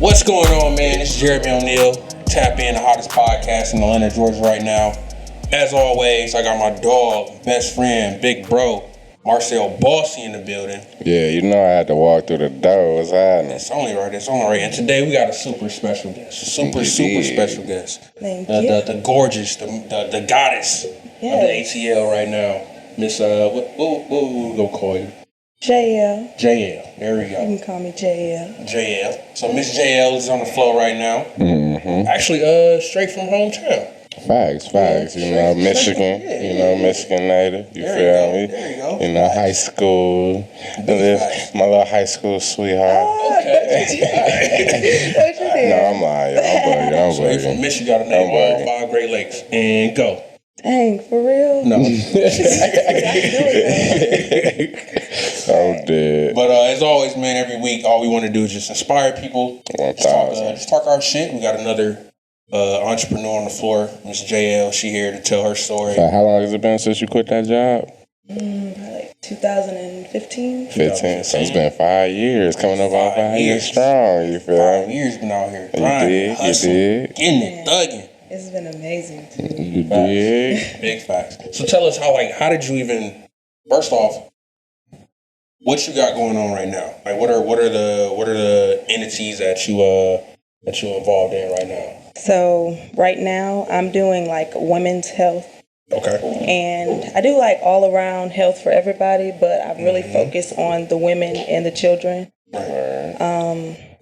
What's going on, man? It's Jeremy O'Neal. Tap In, the hottest podcast in Atlanta, Georgia right now. As always, I got my dog, best friend, big bro, Marsell Bossy in the building. Yeah, you know I had to walk through the door. What's happening? It's only right. And today we got a super special guest. Super special guest. Thank you. The gorgeous, the goddess of the ATL right now. Miss, what we gonna call you? JL. JL. There we go. You can call me JL. JL. So Miss JL is on the floor right now. Mm-hmm. Actually, straight from hometown. Facts. You know, Michigan. You know, Michigan native. You feel me? There you go. You know, high school. My little high school sweetheart. Okay. What you did? No, I'm lying. I'm So you bugging. from Michigan, got to name all 5 Great Lakes. And go. Dang, for real? No. Oh, dead. But as always, man, every week, all we want to do is just inspire people. 1,000. Just talk our shit. We got another entrepreneur on the floor, Miss JL. She here to tell her story. So how long has it been since you quit that job? Probably like 2015. 15. So it's been 5 years. Coming up on 5 years strong. You feel 5 me? years been out here You grinding, hustling, did. getting it, thugging. It's been amazing too. You did. Big facts. So tell us how did you even, first off, what you got going on right now? Like what are the entities that you involved in right now? So right now I'm doing like women's health. Okay. And I do like all around health for everybody, but I really focus on the women and the children. Right.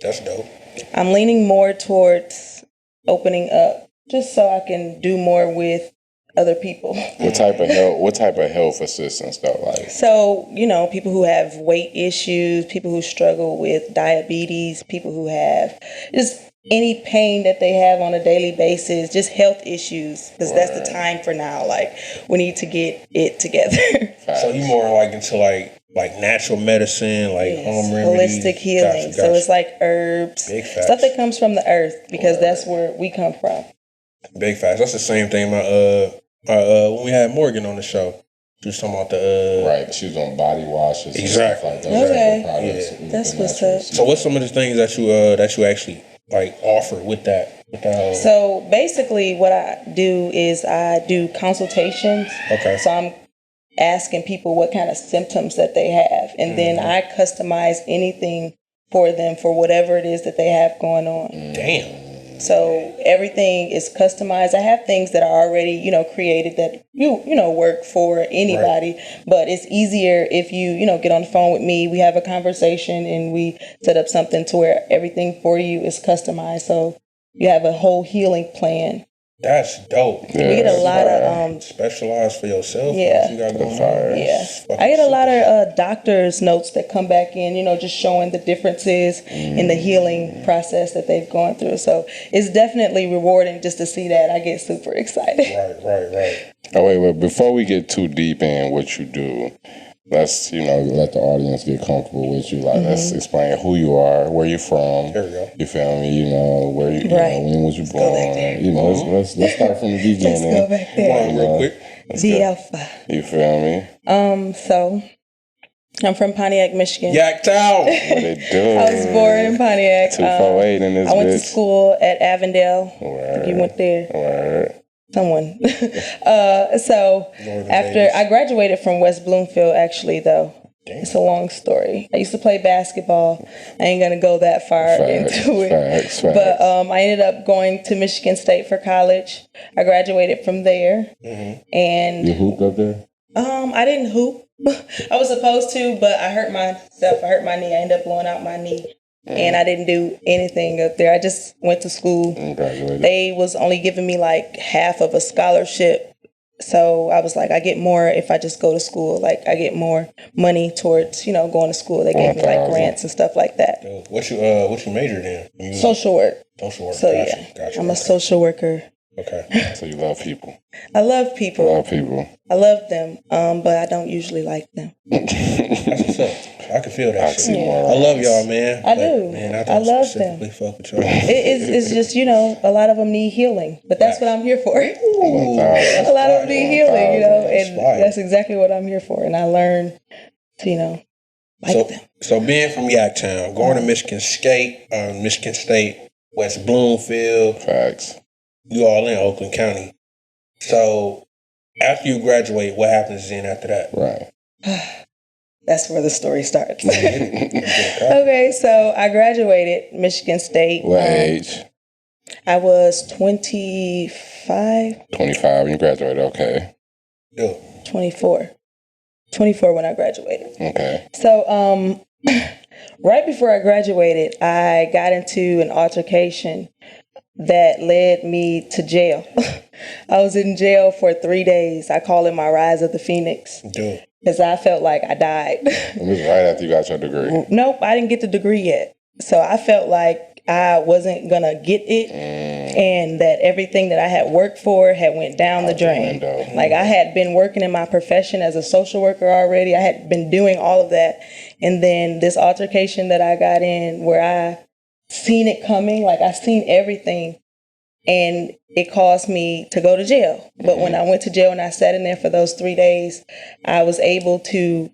That's dope. I'm leaning more towards opening up just so I can do more with other people. What type of health assistance though? Like, so, you know, people who have weight issues, people who struggle with diabetes, people who have just any pain that they have on a daily basis, just health issues, because that's the time for now. Like, we need to get it together. So you more like into like natural medicine, like home remedies, holistic healing. Gotcha. So it's like herbs, stuff that comes from the earth, because that's where we come from. Big facts. That's the same thing. When we had Morgan on the show, she was talking about the right. She was on body washes. Exactly. And stuff like those Okay. products. That's what's up. So what's some of the things that you actually like offer with that? So basically, what I do is I do consultations. Okay. So I'm asking people what kind of symptoms that they have, and then I customize anything for them for whatever it is that they have going on. Damn. So everything is customized. I have things that are already, created that you know work for anybody, but it's easier if you get on the phone with me. We have a conversation and we set up something to where everything for you is customized. So you have a whole healing plan. That's dope. Yeah, we get a lot of specialized for yourself. Yeah, what you got going on. Yeah, I get a lot of doctors' notes that come back in, just showing the differences in the healing process that they've gone through. So it's definitely rewarding just to see that. I get super excited. Right. Oh wait, before we get too deep in what you do, let's let the audience get comfortable with you. Like, let's explain who you are, where you're from. There we go. You feel me? Where you, when was you born? Let's start from the beginning. Let's go back there. Real quick. The Alpha. You feel me? So I'm from Pontiac, Michigan. Yacktown. What it do? I was born in Pontiac. 248 in this I went bitch. to school at Avondale. Word. You went there. Word. Someone. So after I graduated from West Bloomfield, actually, though. Damn. It's a long story. I used to play basketball. I ain't going to go that far into it. Facts. But I ended up going to Michigan State for college. I graduated from there. And you hooped up there? I didn't hoop. I was supposed to, but I hurt myself. I hurt my knee. I ended up blowing out my knee. And I didn't do anything up there. I just went to school. They was only giving me like half of a scholarship. So I was like, I get more if I just go to school. Like, I get more money towards, going to school. They gave me like grants and stuff like that. What you majored in? Social work. So gotcha. I'm a social worker. Okay. So you love people. I love people. I love them, but I don't usually like them. That's what's up. I can feel that shit. Yeah. I love y'all, man. I do. Man, I love them. Fuck with y'all. It's just, a lot of them need healing, but that's what I'm here for. A lot of them need healing, and that's exactly what I'm here for. And I learn to, like them. So being from Yorktown, going to Michigan State, West Bloomfield, Facts. you all in Oakland County. So after you graduate, what happens then after that? Right. That's where the story starts. Okay, so I graduated Michigan State. What age? I was 25. 25 when you graduated, okay. Yeah. 24. 24 when I graduated. Okay. So, right before I graduated, I got into an altercation that led me to jail. I was in jail for 3 days. I call it my rise of the Phoenix. Yeah. Because I felt like I died. It was right after you got your degree. Nope, I didn't get the degree yet. So I felt like I wasn't going to get it and that everything that I had worked for had went down the drain. Like I had been working in my profession as a social worker already. I had been doing all of that. And then this altercation that I got in where I seen it coming, like I seen everything, and it caused me to go to jail. But when I went to jail and I sat in there for those 3 days, I was able to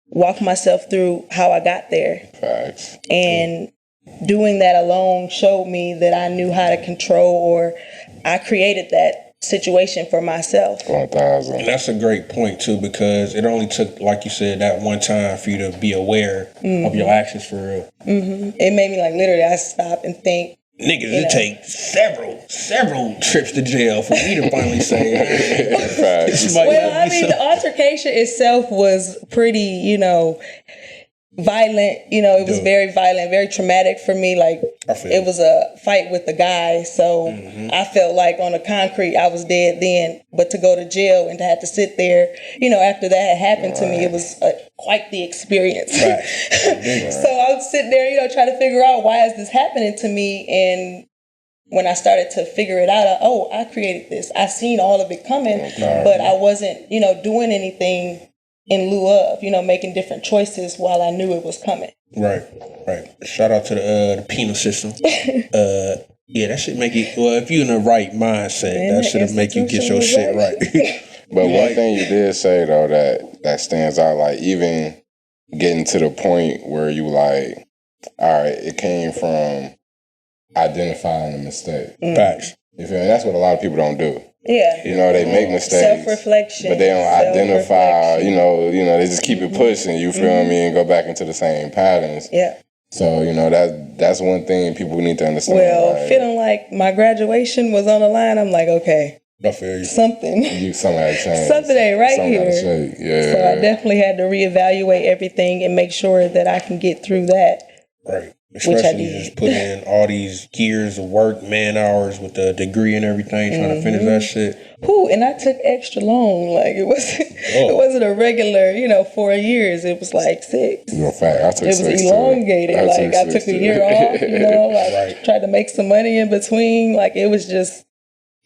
walk myself through how I got there. Facts. And doing that alone showed me that I knew how to control, or I created that situation for myself. 1,000. And that's a great point too, because it only took, like you said, that one time for you to be aware of your actions for real. It made me like literally I stop and think. Niggas, it take several trips to jail for me to finally say, Facts. Well, I mean, the altercation itself was pretty, violent. It was very violent, very traumatic for me. Like, it was a fight with a guy. So I felt like on the concrete, I was dead then. But to go to jail and to have to sit there, after that had happened to me, it was quite the experience. Right. So I was sitting there, trying to figure out why is this happening to me. And when I started to figure it out, I created this. I seen all of it coming, but I wasn't, doing anything in lieu of, making different choices while I knew it was coming. Right. Shout out to the penal system. Yeah, that should make you, if you're in the right mindset, that should make you get your shit right. But one thing you did say, though, that stands out, like, even getting to the point where you like, all right, it came from identifying a mistake. Facts. You feel me? That's what a lot of people don't do. Yeah. They make mistakes. Self-reflection. But they don't identify, they just keep it pushing, you feel me, and go back into the same patterns. Yeah. So, that's one thing people need to understand. Well, feeling like my graduation was on the line, I'm like, okay. I feel you. Something had changed. Something ain't right Something here. shake. Yeah. So I definitely had to reevaluate everything and make sure that I can get through that. Right. Especially just putting in all these years of work, man hours with the degree and everything, trying to finish that shit. And I took extra long. Like it wasn't a regular, 4 years. It was like 6. Fact, I took it was 6 elongated. I took a year off. I tried to make some money in between. Like it was just.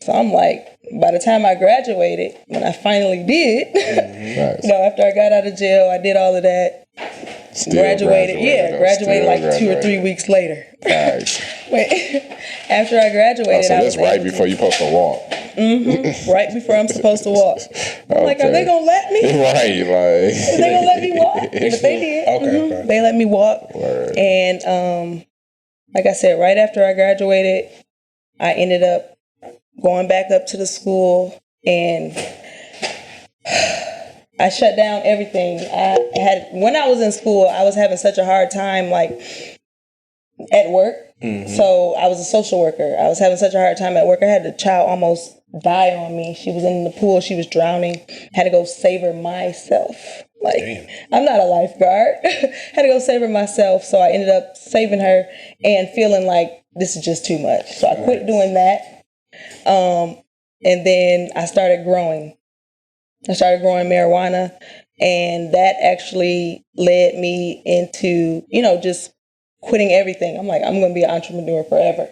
So I'm like, by the time I graduated, when I finally did, after I got out of jail, I did all of that. Graduated like 2 or 3 weeks later. Nice. After I graduated, so that's right before you're supposed to walk. Right before I'm supposed to walk. I'm like, are they gonna let me? Right, like are they gonna let me walk? But they did. Okay. They let me walk. Word. And like I said, right after I graduated, I ended up going back up to the school, and I shut down everything. When I was in school, I was having such a hard time, like at work. So I was a social worker. I was having such a hard time at work. I had a child almost die on me. She was in the pool. She was drowning. Had to go save her myself. Like, damn. I'm not a lifeguard. Had to go save her myself. So I ended up saving her and feeling like this is just too much. So I quit doing that. And then I started growing. I started growing marijuana, and that actually led me into, just quitting everything. I'm like, I'm going to be an entrepreneur forever.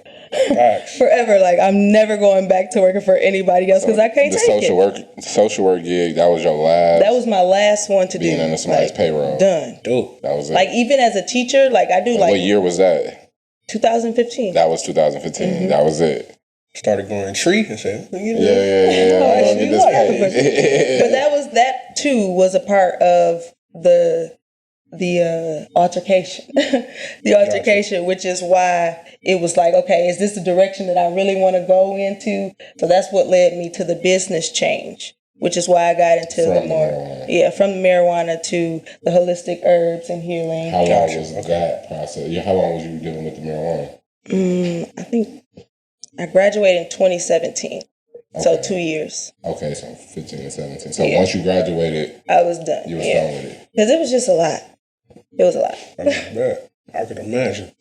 Forever. Like, I'm never going back to working for anybody else because I can't take it. The social work gig, that was your last? That was my last one to do. Being under somebody's payroll. Done. Dope. That was it. Like, even as a teacher, like, I do like... What year was that? 2015. That was 2015. That was it. Started growing a tree and said, yeah. I'm gonna get this paid. But that too was a part of the altercation, which is why it was like, okay, is this the direction that I really want to go into? So that's what led me to the business change, which is why I got into from the marijuana to the holistic herbs and healing. How long was that process? How long was you dealing with the marijuana? I think I graduated in 2017. Okay. So 2 years. Okay, so 15 and 17. So once you graduated, I was done. You was done with it. Because it was just a lot. It was a lot. I can imagine.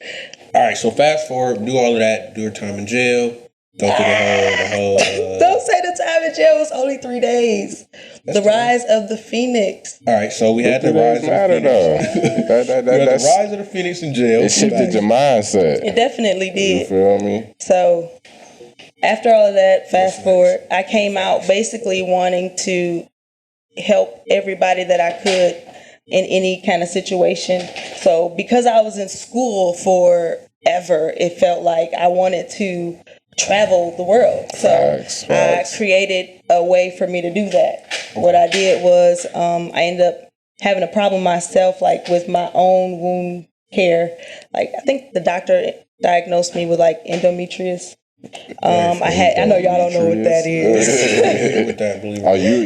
All right, so fast forward, do all of that, do your time in jail, go through the whole. Don't say the time in jail was only 3 days. The rise of the Phoenix. All right, so we had the rise of the Phoenix. That's the rise of the Phoenix in jail. It shifted your mindset. It definitely did. You feel me? So after all of that, fast forward, I came out basically wanting to help everybody that I could in any kind of situation. So because I was in school forever, it felt like I wanted to travel the world. So I created a way for me to do that. What I did was I ended up having a problem myself, like with my own wound care. Like I think the doctor diagnosed me with like endometriosis. I know y'all don't know what that is.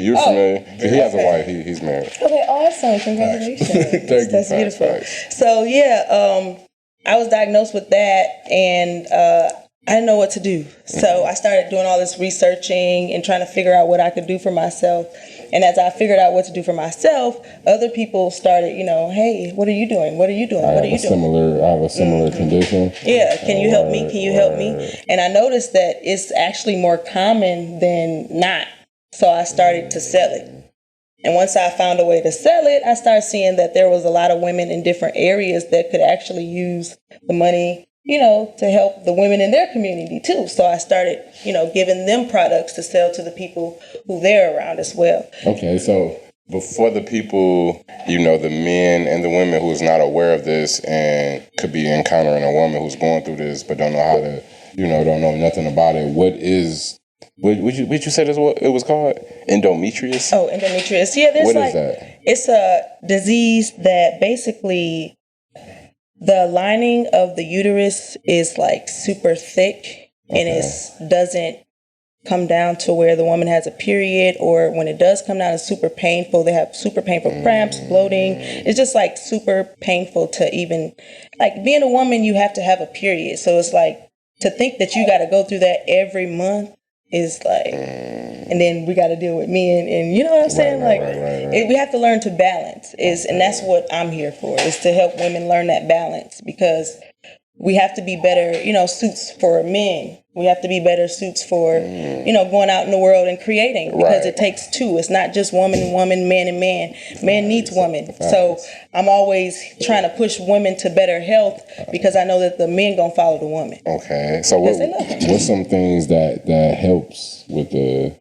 You're familiar? He has a wife. He's married. Okay, awesome! Congratulations. That's beautiful. So I was diagnosed with that, and I didn't know what to do. So I started doing all this researching and trying to figure out what I could do for myself. And as I figured out what to do for myself, other people started, hey, what are you doing? What are you doing? What are you doing? I have a similar condition. Yeah, can you help me? Can you help me? And I noticed that it's actually more common than not. So I started to sell it. And once I found a way to sell it, I started seeing that there was a lot of women in different areas that could actually use the money, to help the women in their community too. So I started, giving them products to sell to the people who they're around as well. Okay, so before the people, the men and the women who's not aware of this and could be encountering a woman who's going through this but don't know how to, don't know nothing about it, what you said it was called? Endometriosis? Oh, endometriosis. Yeah, what is that? It's a disease that basically the lining of the uterus is like super thick, and it doesn't come down to where the woman has a period, or when it does come down, it's super painful. They have super painful cramps, bloating. It's just like super painful to even, like being a woman, you have to have a period. So it's like to think that you got to go through that every month is like, and then we got to deal with men, and you know what I'm saying? Right. We have to learn to balance and that's what I'm here for, is to help women learn that balance, because we have to be better, suits for men. We have to be better suits for, going out in the world and creating, because it takes two. It's not just woman, man, and man. Man needs woman. So I'm always trying to push women to better health, because I know that the men gonna follow the woman. Okay. So what's some things that helps with the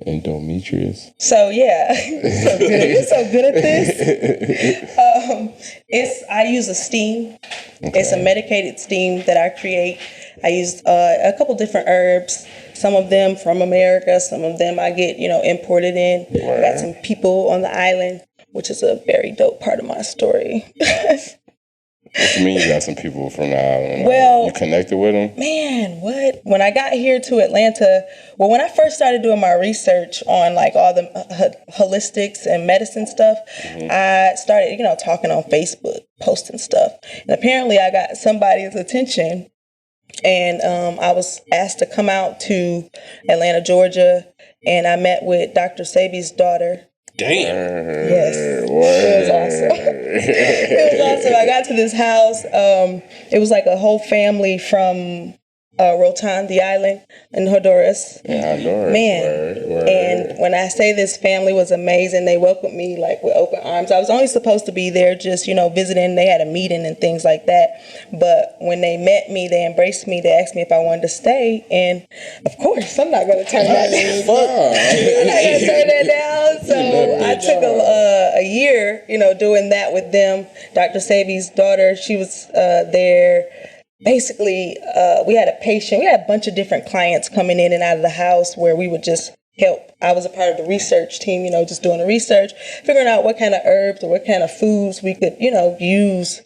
endometriosis? So you're so good at this. I use a steam. Okay. It's a medicated steam that I create. I use a couple different herbs. Some of them from America. Some of them I get imported in. I got some people on the island, which is a very dope part of my story. What you mean you got some people from the island? Well, you connected with them? Man, what? When I got here to Atlanta, when I first started doing my research on like all the holistics and medicine stuff, I started, talking on Facebook, posting stuff. And apparently I got somebody's attention, and I was asked to come out to Atlanta, Georgia, and I met with Dr. Sebi's daughter. Damn. Yes. It was awesome. It was awesome. I got to this house. It was like a whole family from Rotan, the island, in Honduras. Yeah, Honduras. Man. Word. And when I say this family was amazing, they welcomed me like with open arms. I was only supposed to be there just, visiting. They had a meeting and things like that. But when they met me, they embraced me. They asked me if I wanted to stay. And of course, I'm not going to turn that down. I'm not going to turn that down. So I took a year, doing that with them. Dr. Sebi's daughter, she was there. Basically, we had a bunch of different clients coming in and out of the house, where we would just, help. I was a part of the research team, just doing the research, figuring out what kind of herbs or what kind of foods we could, use.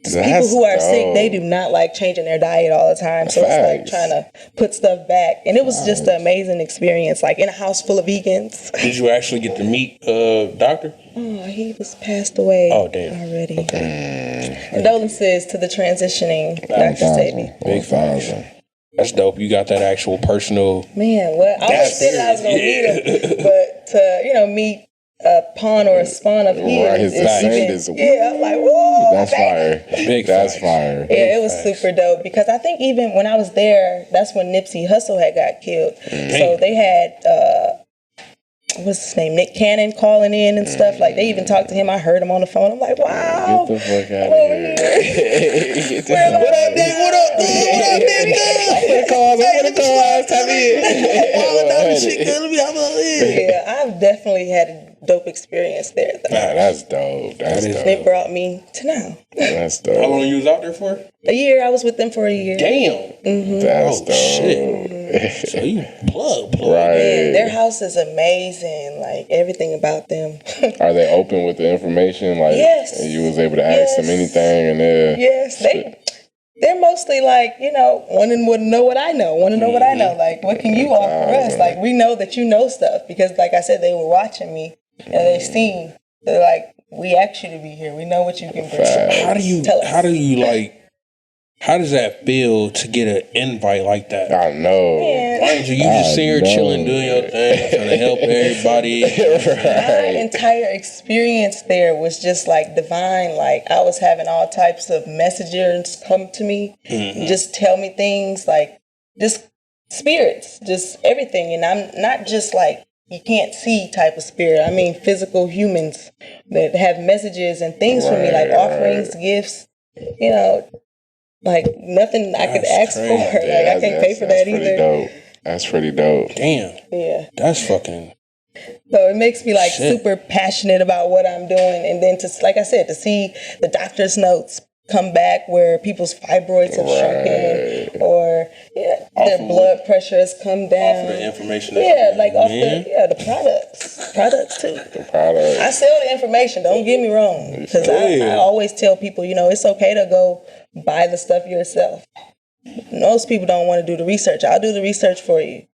People who are sick, they do not like changing their diet all the time. So it's like trying to put stuff back. And it was just an amazing experience, like in a house full of vegans. Did you actually get to meet doctor? Oh, he was passed away already. Okay. Condolences to the transitioning Dr. Sadie. Big facts. That's dope. You got that actual personal. Man, well, I always said I was going to meet him. But to, meet a pawn or a spawn of his. Right, his descendants. Yeah, I'm like, whoa. That's fire. That's fire. Yeah, it was super dope because I think even when I was there, that's when Nipsey Hussle had got killed. So they had, what's his name, Nick Cannon calling in and stuff. Like, they even talked to him. I heard him on the phone. I'm like, wow. Get the fuck out of here. What up, Dave? What up, Dave? I'm gonna call. Tap in. Yeah, I've definitely had a dope experience there, though. Nah, that's dope. That's dope. And it brought me to now. That's dope. How long you was out there for? A year. I was with them for a year. Damn. That's dope. Shit. So you plug. Right. Man, their house is amazing. Like, everything about them. Are they open with the information? Like, yes. You was able to ask them anything, and yes, they're mostly like, wanting to know what I know. Want to know what I know. Like, what can you offer us? Like, we know that you know stuff because, like I said, they were watching me and they seen. They're like, we asked you to be here. We know what you can bring. How does that feel to get an invite like that? I know. Mind you, just sitting here chilling, doing your thing, trying to help everybody. My entire experience there was just like divine. Like, I was having all types of messengers come to me, just tell me things, like just spirits, just everything. And I'm not just like you can't see type of spirit. I mean physical humans that have messages and things for me, like offerings, gifts, like nothing I could ask for. Like, I can't pay for that either. Dope. That's pretty dope. Damn. Yeah. That's fucking. So it makes me like super passionate about what I'm doing. And then like I said, to see the doctor's notes come back where people's fibroids have shrunken or their blood pressure has come down. Off the information. The products too. The products. I sell the information. Don't get me wrong, because I always tell people, it's okay to go buy the stuff yourself. Most people don't want to do the research. I'll do the research for you.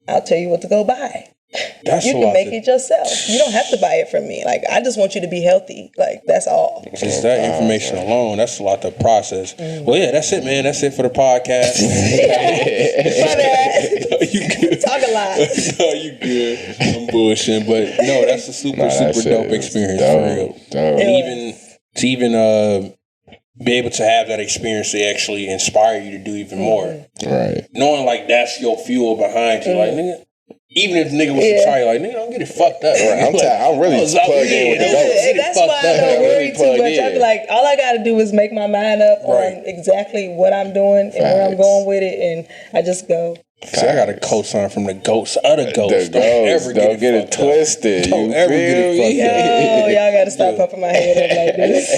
I'll tell you what to go buy. You can make it yourself. You don't have to buy it from me. Like, I just want you to be healthy. Like, that's all. Just that information alone, that's a lot to process. Well, yeah, that's it, man. That's it for the podcast. My bad. No, you good. Talk a lot. No, you good. I'm bullshitting, but no, that's a super dope experience for real. Dope. And even be able to have that experience to actually inspire you to do even more. Right. Knowing like that's your fuel behind you, like nigga. Even if the nigga was to try, like, nigga, don't get it fucked up. Right. I'm really plugged in with the dope. And that's why I don't worry too much. I be like, all I got to do is make my mind up on exactly what I'm doing and where I'm going with it, and I just go. So I got a cosign from the goats, other goats. Don't ever get it twisted. Don't ever get it fucked up. Y'all got to stop pumping my head up like this.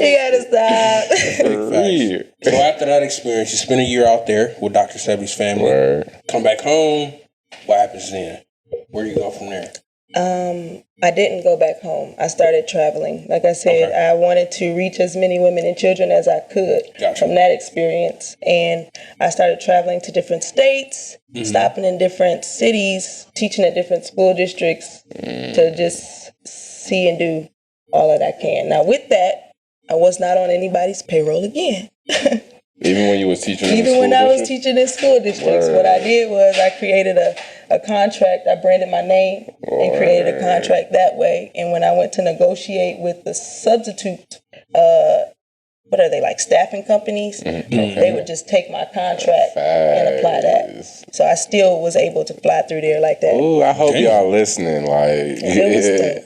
You got to stop. For real. So after that experience, you spend a year out there with Dr. Sebi's family. Come back home. What happens then? Where do you go from there? I didn't go back home. I started traveling. Like I said, I wanted to reach as many women and children as I could from that experience. And I started traveling to different states, stopping in different cities, teaching at different school districts to just see and do all that I can. Now, with that, I was not on anybody's payroll again. Even when you was teaching I was teaching in school districts, what I did was I created a contract. I branded my name and created a contract that way. And when I went to negotiate with the substitute, what are they, like staffing companies? They would just take my contract and apply that. So I still was able to fly through there like that. Ooh, I hope y'all listening. Like, that's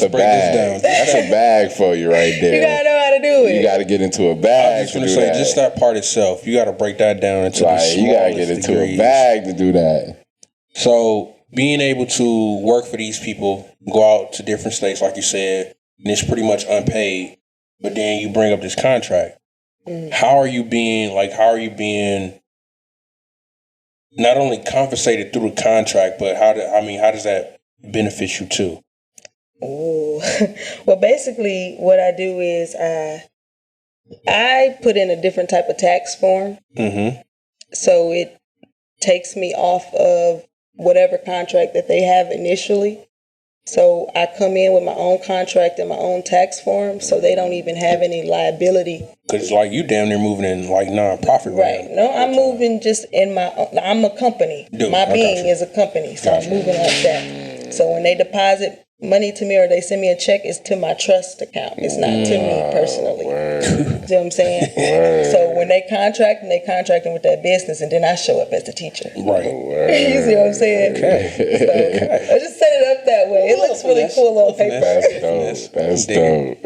a bag. That's a bag for you right there. You gotta know how to do it. You gotta get into a bag. I was just gonna say, just that part itself, you gotta break that down into the smallest you gotta get into degrees. A bag to do that. So being able to work for these people, go out to different states, like you said, and it's pretty much unpaid. But then you bring up this contract. How are you being not only compensated through the contract, but how does that benefit you too? Ooh. Well, basically, what I do is I put in a different type of tax form, so it takes me off of whatever contract that they have initially. So I come in with my own contract and my own tax form, so they don't even have any liability. Because like you damn near moving in like nonprofit, right? No, I'm moving just in my. I'm a company. My being is a company, so I'm moving like that. So when they deposit money to me or they send me a check, it's to my trust account. It's not to me personally. See what I'm saying? So when they contracting with that business, and then I show up as the teacher. Right. You see what I'm saying? Okay. So I just set it up that way. It looks really cool on paper. That's dope.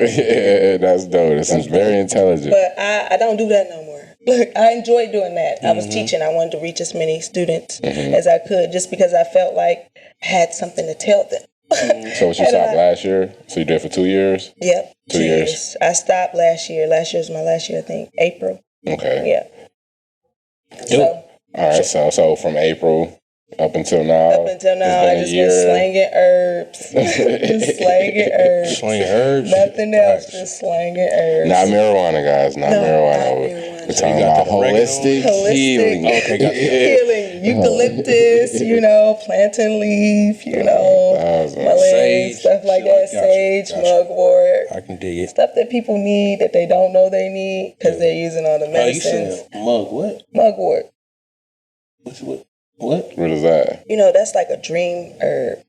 That's dope. That seems very intelligent. But I don't do that no more. Look, I enjoyed doing that. I was teaching. I wanted to reach as many students as I could, just because I felt like I had something to tell them. So you stopped last year? So you did it for 2 years? Yep. 2 years. I stopped last year. Last year was my last year, I think. April. Okay. Yeah. So, all right. So from April up until now. I just been slanging herbs. Just slanging herbs. Slanging herbs? Nothing else. Just slanging herbs. Not marijuana, guys. Not marijuana. We're talking about holistic healing. Okay, got healing. Eucalyptus, plantain leaf, sage, stuff like that. Sage, mugwort. I can dig it. Stuff that people need that they don't know they need because they're using all the medicines. You said what? Mugwort. What? What is that? That's like a dream herb.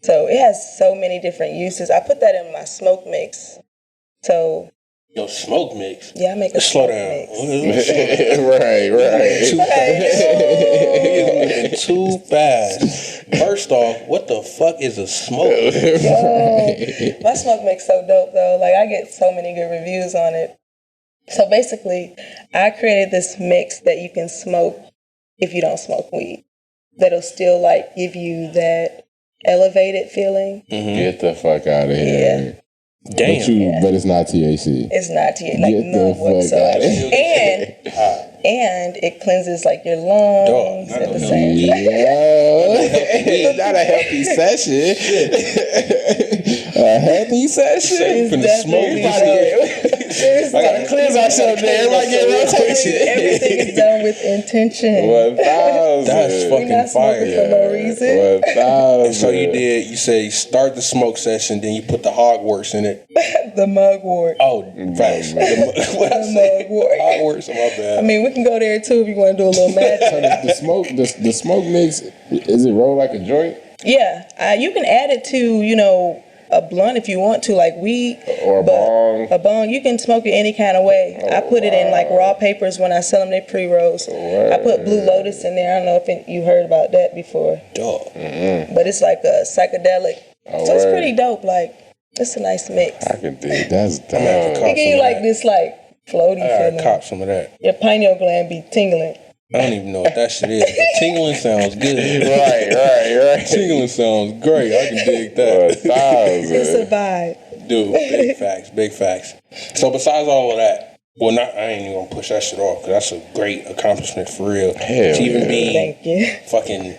So it has so many different uses. I put that in my smoke mix. So your smoke mix? Yeah, I make a slow smoke down. mix. Right. Too fast. First off, what the fuck is a smoke? My smoke mix so dope though. Like I get so many good reviews on it. So basically, I created this mix that you can smoke if you don't smoke weed. That'll still like give you that elevated feeling. Get the fuck out of here. Yeah. Damn. But it's not THC. It's not THC. Like none whatsoever. And it cleanses like your lungs at the same time. Not a healthy session. A healthy session. From the smoke. I gotta cleanse ourselves there. Everybody get rotation. Everything is done with intention. 1,000. That's fucking fire. For no reason. 1,000. So you say start the smoke session, then you put the hogwarts in it. The mugwort. Oh, facts. What I say? Hogwarts, my bad. I mean, we can go there too if you want to do a little magic. The smoke mix, is it rolled like a joint? Yeah, you can add it to, a blunt if you want to, like weed. Or a bong. A bong, you can smoke it any kind of way. I put it in like raw papers when I sell them, they pre-rolls. I put Blue Lotus in there. I don't know if you heard about that before. Dope. But it's like a psychedelic. So it's pretty dope. Like, it's a nice mix. I can dig. That's dope. It give you like this like floaty feeling. I cop some of that. Your pineal gland be tingling. I don't even know what that shit is, but tingling sounds good. Right. Tingling sounds great. I can dig that. 1,000. It's a vibe. Dude, big facts. So besides all of that, I ain't even gonna push that shit off because that's a great accomplishment for real. Hell to even be Thank you. fucking,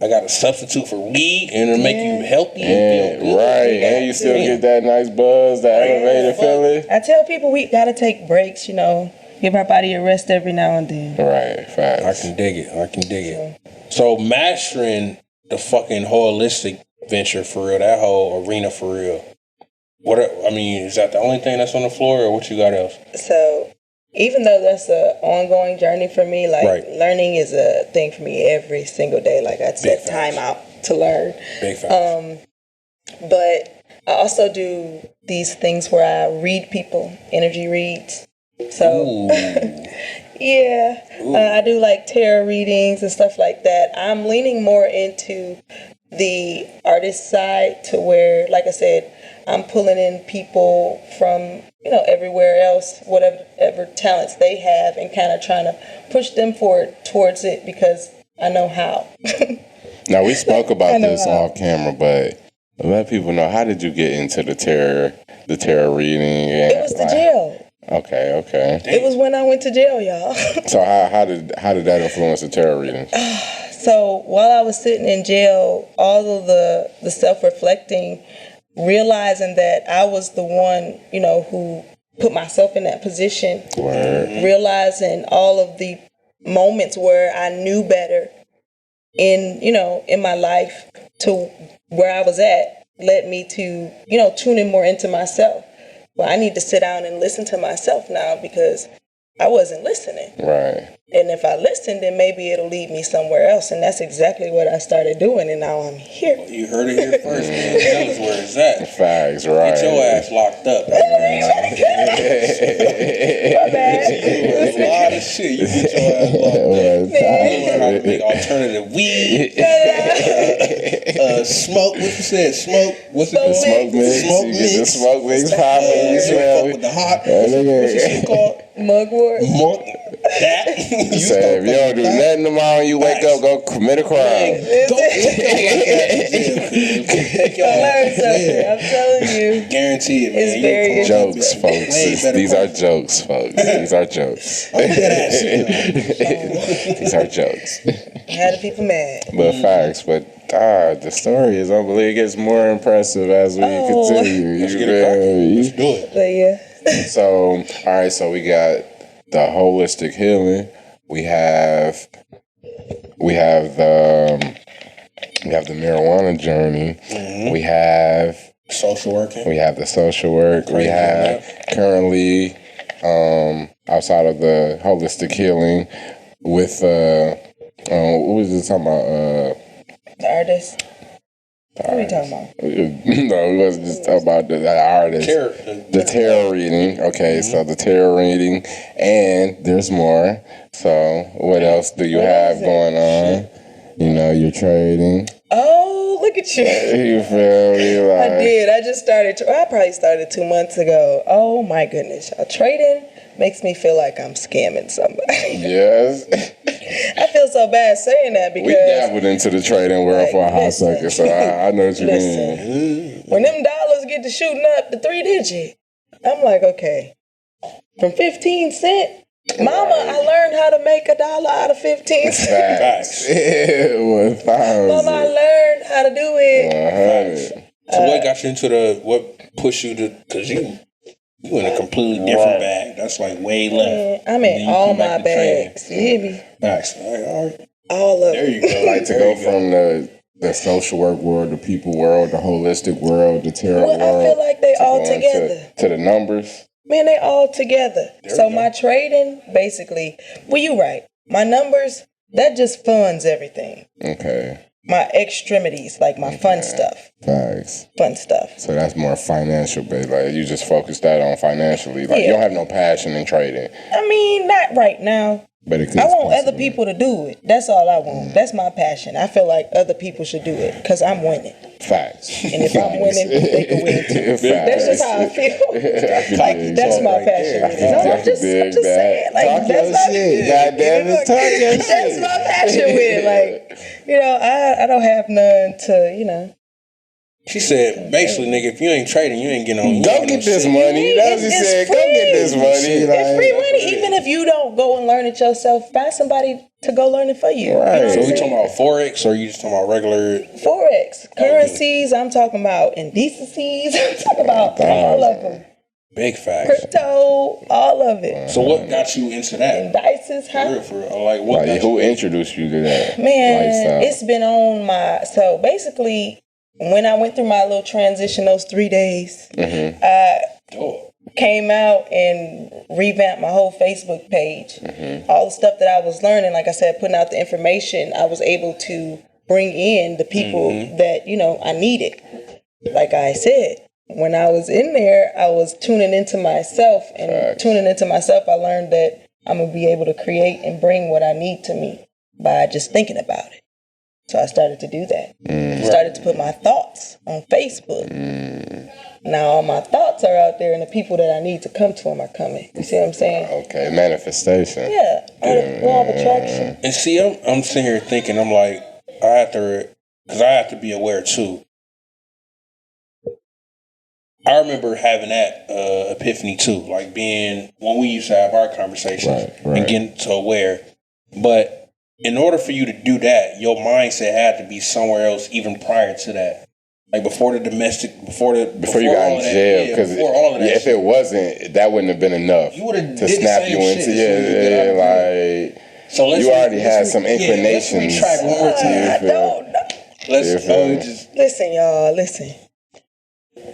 I got a substitute for weed and it'll make you healthy and feel good. Right, and you still get that nice buzz, that elevated feeling. I tell people we gotta take breaks, give our body a rest every now and then. Right, facts. I can dig it. So mastering the fucking holistic venture for real, that whole arena for real. Is that the only thing that's on the floor or what you got else? So even though that's an ongoing journey for me, learning is a thing for me every single day. Like I set time out to learn. Big facts. But I also do these things where I read people, energy reads. So, I do like tarot readings and stuff like that. I'm leaning more into the artist side to where, like I said, I'm pulling in people from, everywhere else, whatever talents they have and kind of trying to push them forward towards it because I know how. Now, we spoke about this off camera, but let people know, how did you get into the tarot reading? It was the jail. Okay. It was when I went to jail, y'all. So how did that influence the tarot readings? So while I was sitting in jail, all of the self-reflecting, realizing that I was the one, who put myself in that position, realizing all of the moments where I knew better in my life to where I was at, led me to, tuning more into myself. Well, I need to sit down and listen to myself now because I wasn't listening. Right. And if I listen, then maybe it'll lead me somewhere else. And that's exactly what I started doing. And now I'm here. Well, you heard it here first, man. That was where it's at. Facts, right. Get your ass locked up. My bad. A lot of shit. You get your ass locked up. You learn how to make alternative weed. Smoke. What you said? Smoke. What's it called? Smoke mix. Smoke You mix. get the smoke mix popping. You smell With the hot. it. What's this shit called? Mugwort. That. Say, if you don't do nothing tomorrow when you wake up, go commit a crime. Don't take your I learned something. I'm telling you. Guarantee it, man. It's very Jokes, folks. These are jokes, folks. These are jokes. These are jokes. How do people mad? But facts, but the story is unbelievable. It gets more impressive as we continue. Let's get it cracking. Let's do it. But yeah. So, all right, so we got the holistic healing. We have the marijuana journey. We have social working. We have the social work. We have currently outside of the holistic healing with what was it talking about? The artist. What are we talking about? No, we wasn't just talking about the artist. The tarot reading. Okay, so the tarot reading, and there's more. So what else do you have going on? You're trading. Oh, look at you. You feel me? Like, I did. I probably started 2 months ago. Oh my goodness. Trading makes me feel like I'm scamming somebody. Yes. I feel so bad saying that because we dabbled into the trading world for a hot second, so I know what you mean. When them dollars get to shooting up to 3-digit, I'm like, okay, from 15 cents. Mama, I learned how to make $1 out of 15 cents. Facts. 1,000. Mama, I learned how to do it. 100. So what got you into what pushed you to, because you in a completely different bag. That's like way left. I'm in all my bags. You hear me? Nice. All right. All of There it. you go. Like to go from the social work world, the people world, the holistic world, the tarot world. I feel like they all together. To the numbers. Man, they all together. So my trading, basically, you're right. My numbers, that just funds everything. Okay. My extremities, like my fun stuff. Facts. Fun stuff. So that's more financial based. Like you just focus that on financially. Like you don't have no passion in trading. I mean, not right now. But it could I want other people to do it. That's all I want. That's my passion. I feel like other people should do it because I'm winning. Facts. And if I'm winning, they can win too. That's just how I feel. Like, that's my passion. No, I'm just saying. Like, talk your shit. God damn it, talk your shit. That's my passion with it. Like, I don't have none to, She said, basically, nigga, if you ain't trading, you ain't getting on. Go get this money. That's what she said. Go get this money. It's free money. Even if you don't go and learn it yourself, find somebody to go learn it for you. Right. You know So what we I'm talking about Forex or you just talking about regular? Forex, currencies, I'm talking about indecencies, I'm talking about all of them. Big facts. Crypto, all of it. So what got you into that? Indices, huh? For real. Like, what got Who you? introduced you to that Man, lifestyle? it's been on so basically, when I went through my little transition those 3 days, I came out and revamped my whole Facebook page. All the stuff that I was learning, like I said, putting out the information, I was able to bring in the people that, I needed. Like I said, when I was in there, I was tuning into myself. And tuning into myself, I learned that I'm going to be able to create and bring what I need to me by just thinking about it. So I started to do that. Started to put my thoughts on Facebook. Now all my thoughts are out there and the people that I need to come to them are coming. You see what I'm saying? Okay, manifestation. Yeah. Law of attraction. And see, I'm sitting here thinking, I'm like, because I have to be aware too. I remember having that epiphany too, like being when we used to have our conversations and getting to aware. But in order for you to do that, your mindset had to be somewhere else even prior to that. Like before the domestic, before you got in jail, because if it wasn't, that wouldn't have been enough to snap you into like. So you already had some inclinations. Let's retract one more time. I don't know. Listen, y'all. Listen.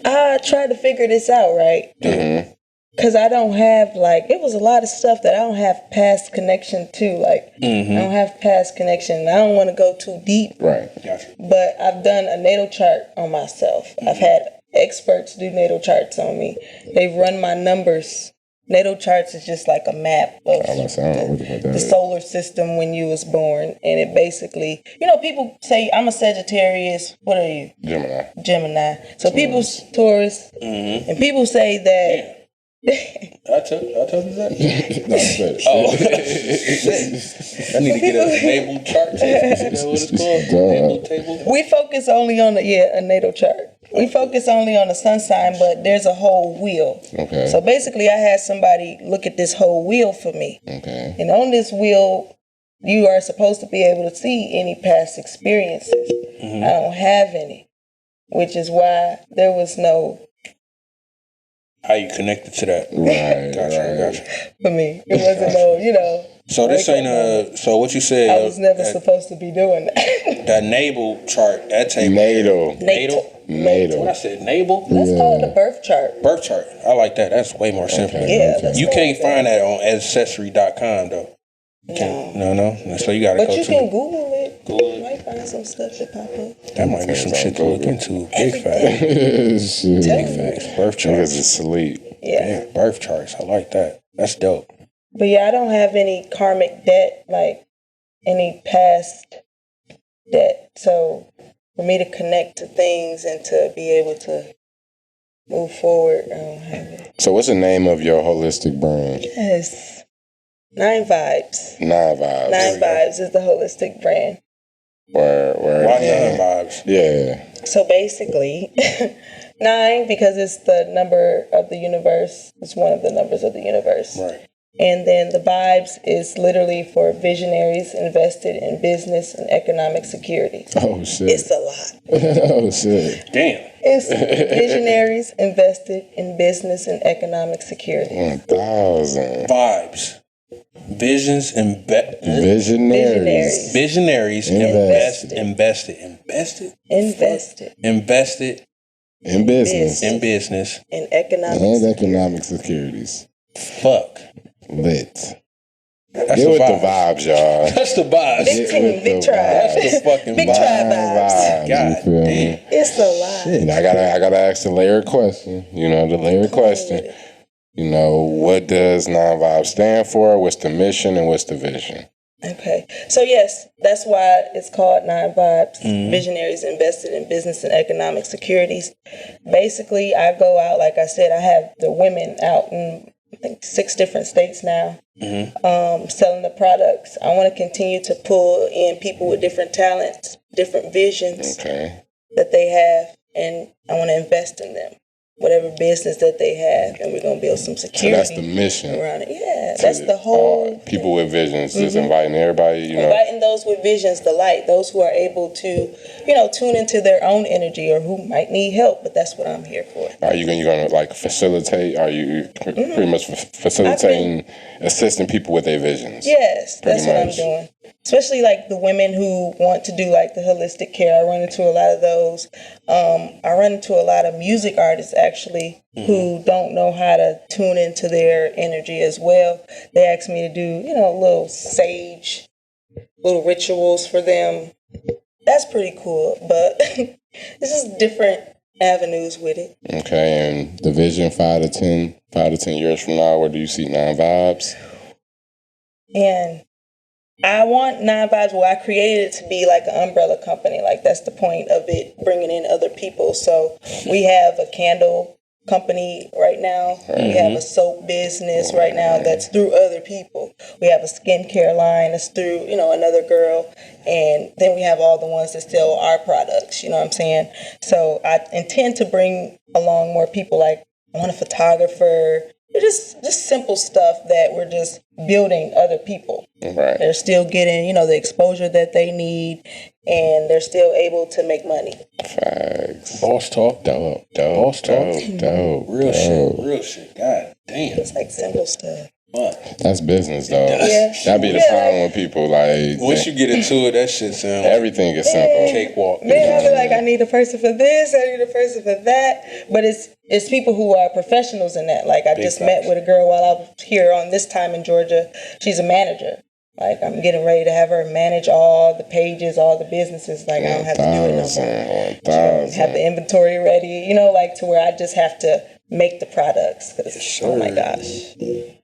I tried to figure this out, right? Mm-hmm. Because I don't have, it was a lot of stuff that I don't have past connection to. I don't have past connection. I don't want to go too deep. Right. Gotcha. But I've done a natal chart on myself. I've had experts do natal charts on me. They've run my numbers. Natal charts is just like a map of the solar system when you was born. And it basically, people say, I'm a Sagittarius. What are you? Gemini. So people's Taurus. And people say that. I told you that? No, I said it. Oh. I need to get a natal chart. Is that what it's called? Natal table? We focus only on a natal chart. We focus only on the sun sign, but there's a whole wheel. Okay. So basically, I had somebody look at this whole wheel for me. Okay. And on this wheel, you are supposed to be able to see any past experiences. I don't have any, which is why there was no. How you connected to that? Right. Gotcha. For me, it wasn't no. So this ain't so what you said. I was never supposed to be doing that. That natal chart, that table. Natal. What I said, natal? Let's call it a birth chart. Birth chart. I like that. That's way more simple. Yeah. You can't find that on ancestry.com though. No. So you gotta go to. But you can Google it. You might find some stuff that pop up. That might be some shit to look into. Big facts. Big facts. Birth charts. Because it's sleep. Yeah. Birth charts. I like that. That's dope. But yeah, I don't have any karmic debt, any past debt. So for me to connect to things and to be able to move forward, I don't have it. So what's the name of your holistic brand? Yes. 9 Vibes. 9 Vibes. 9 Vibes is the holistic brand. Why 9 Vibes? Yeah. So basically, 9 because it's the number of the universe. It's one of the numbers of the universe. Right. And then the vibes is literally for visionaries invested in business and economic security. Oh, shit. It's a lot. Oh, shit. Damn. It's visionaries invested in business and economic security. 1,000. Vibes. Visions and Visionaries. Visionaries invested in business and economic securities. Fuck. Lit. That's Get with the vibes, y'all. That's the vibes. Big tribe. That's the fucking Big vibes. tribe vibes. God damn. It's a lot. Shit. I gotta ask the layered question. The layered question. What does 9 Vibes stand for? What's the mission and what's the vision? Okay. So yes, that's why it's called 9 Vibes. Visionaries invested in business and economic securities. Basically, I go out, like I said, I have the women out in I think 6 different states now, selling the products. I want to continue to pull in people with different talents, different visions that they have, and I want to invest in them. Whatever business that they have, and we're going to build some security. So that's the mission around it. Yeah, that's the whole people with visions, just inviting everybody, Inviting those with visions, the light, those who are able to, tune into their own energy or who might need help, but that's what I'm here for. Are you going to facilitate? Are you pretty much facilitating, assisting people with their visions? Yes, that's what I'm doing. Especially the women who want to do the holistic care. I run into a lot of those. I run into a lot of music artists actually who don't know how to tune into their energy as well. They ask me to do, little sage, little rituals for them. That's pretty cool, but it's just different avenues with it. Okay, and the vision 5 to 10 years from now, where do you see 9 Vibes? And I want 9 Vibes. Well, I created it to be like an umbrella company. That's the point of it, bringing in other people. So we have a candle company right now. We have a soap business right now that's through other people. We have a skincare line that's through, another girl. And then we have all the ones that sell our products, you know what I'm saying? So I intend to bring along more people. Like, I want a photographer. Just simple stuff that we're just building other people. Right. They're still getting, the exposure that they need, and they're still able to make money. Facts. Boss talk. Dope. Boss talk. Dope. Real shit. Real shit. God damn. It's like simple stuff. But That's business, though. Yeah. That'd be the problem with people. Like, once you get into it, that shit sounds like everything is simple. cakewalk. Then I'll be like, I need a person for this, I need a person for that. But it's people who are professionals in that. Like, I just met with a girl while I was here on this time in Georgia. She's a manager. Like, I'm getting ready to have her manage all the pages, all the businesses. Like, I don't have to do it no more. Have the inventory ready, like to where I just have to make the products. Oh my gosh.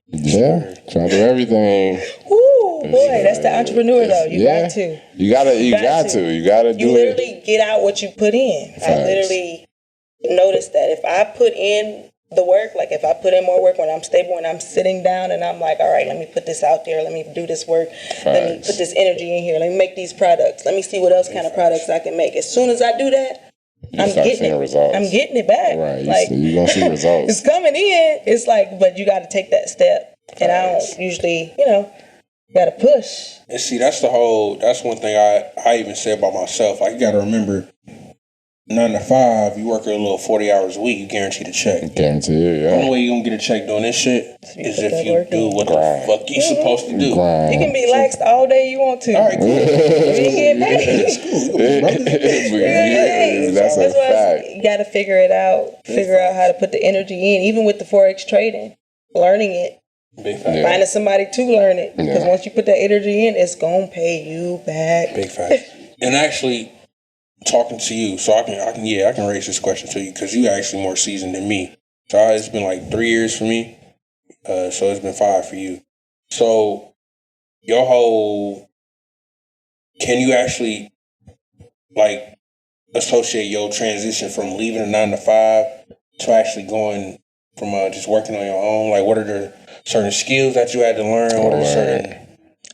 Yeah, trying to do everything. Ooh, boy, that's the entrepreneur though. You got to. You gotta do You it. literally get out what you put in. Facts. I literally noticed that if I put in the work, like if I put in more work when I'm stable and I'm sitting down and I'm like, all right, let me put this out there, let me do this work, let me put this energy in here, let me make these products, let me see what else kind of products I can make. As soon as I do that, I'm getting it. Results. I'm getting it back. Right. Like, you're going to see results. It's coming in. It's like, but you got to take that step. And I don't usually, got to push. And see, that's one thing I even say about myself. Like, you got to remember, 9 to 5, you work a little 40 hours a week, you guaranteed a check. Guaranteed, yeah. The only way you're going to get a check doing this shit is if you do what the fuck you supposed to do. Grind. You can be laxed all day you want to. All right, cool. You ain't getting paid. That's a fact. You got to figure it out. Figure out how to put the energy in, even with the Forex trading, learning it. Big fact. Finding somebody to learn it. Because once you put that energy in, it's going to pay you back. Big fact. And actually, talking to you, so I can raise this question to you because you actually more seasoned than me. So it's been like 3 years for me. So it's been 5 for you. So your whole, can you actually like associate your transition from leaving a 9 to 5 to actually going from just working on your own? Like, what are the certain skills that you had to learn? What are the certain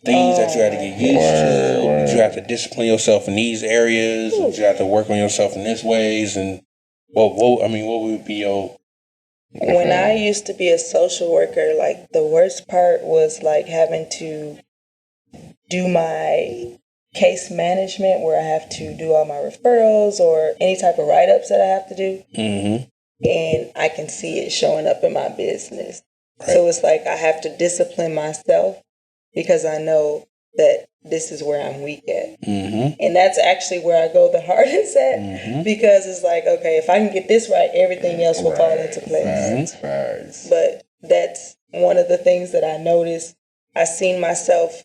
things that you had to get used to? Did you have to discipline yourself in these areas? Did you have to work on yourself in this ways? And what would be your... When I used to be a social worker, like the worst part was like having to do my case management where I have to do all my referrals or any type of write-ups that I have to do. Mm-hmm. And I can see it showing up in my business. Right. So it's like I have to discipline myself because I know that this is where I'm weak at. Mm-hmm. And that's actually where I go the hardest at because it's like, okay, if I can get this right, everything else will fall into place. Facts. But that's one of the things that I noticed. I seen myself,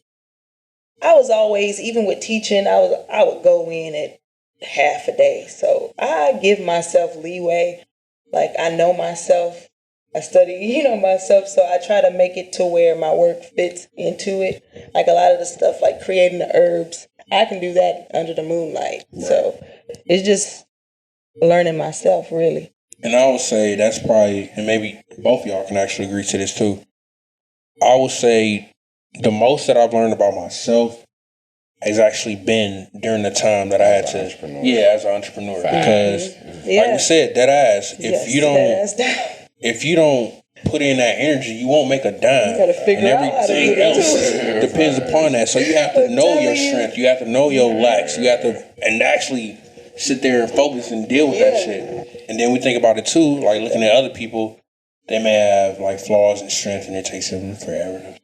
I was always, even with teaching, I would go in at half a day. So I give myself leeway. Like, I know myself. I study, myself. So I try to make it to where my work fits into it. Like a lot of the stuff, like creating the herbs, I can do that under the moonlight. Right. So it's just learning myself, really. And I would say that's probably, and maybe both of y'all can actually agree to this too. I would say the most that I've learned about myself has actually been during the time that I had to, as an entrepreneur. Because, like we said, that ass, if you don't put in that energy, you won't make a dime. You gotta figure and everything else depends upon that. So you have to know your strength. You have to know your lacks. You have to, and actually sit there and focus and deal with that shit. And then we think about it too, like looking at other people, they may have like flaws and strengths and it takes them forever.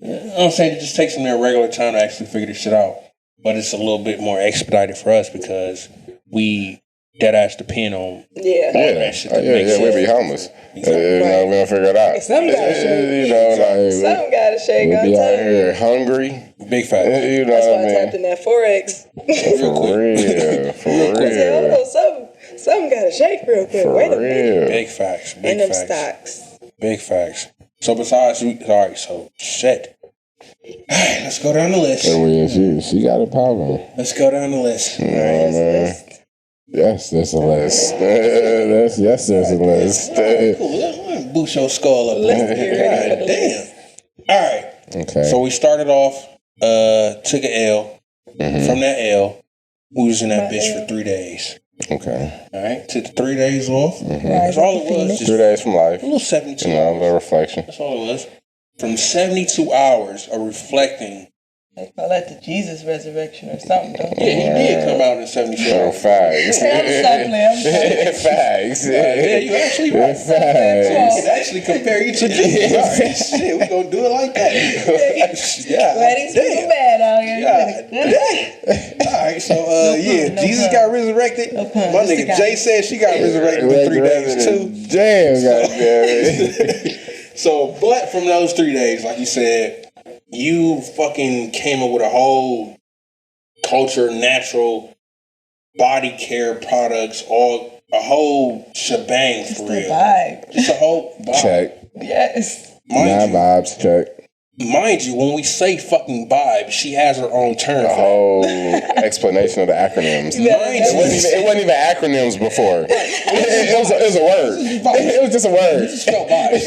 I'm saying it just takes them their regular time to actually figure this shit out. But it's a little bit more expedited for us because we dead ass depend on all that shit. We be homeless. Exactly. We don't figure it out. Something gotta shake. Something gotta shake. We be out here hungry. Big fact. That's why I tapped in that Forex. For real. Something gotta shake real quick. Wait a minute. Big facts. And them stocks. Big facts. So besides, shit. Alright, let's go down the list. She got a problem. Let's go down the list. Man. Yes, there's a list. Yes, there's a list. Cool. Let's boost your skull up. God damn. All right. Okay. So we started off, took an L. Mm-hmm. From that L, we was in that bitch for 3 days. Okay. All right. Took the 3 days off. Mm-hmm. That's all it was. Just 3 days from life. a little 72 You know, a little reflection. That's all it was. From 72 hours of reflecting. They call that the Jesus resurrection or something, don't Yeah, they? he did come out in 72 Oh, hours. facts. Facts. Yeah, you actually right. Facts. We can actually compare you to Jesus. All right, shit, we gonna do it like that. Yeah. Well, these people bad out here. Yeah. All right, so No Jesus pun. got resurrected. No pun. My Just nigga a guy. Jay said she got resurrected in 3 days too. Damn, goddamn. So, but from those 3 days, like you said, you fucking came up with a whole culture, natural body care products, a whole shebang Just for the real. vibe. Just a whole vibe. Check. Yes. Vibes, check. Mind you, when we say fucking vibe, she has her own term A for that. whole explanation of the acronyms. Yeah, It wasn't even acronyms before. It was a word. It was just a word. Just felt vibes.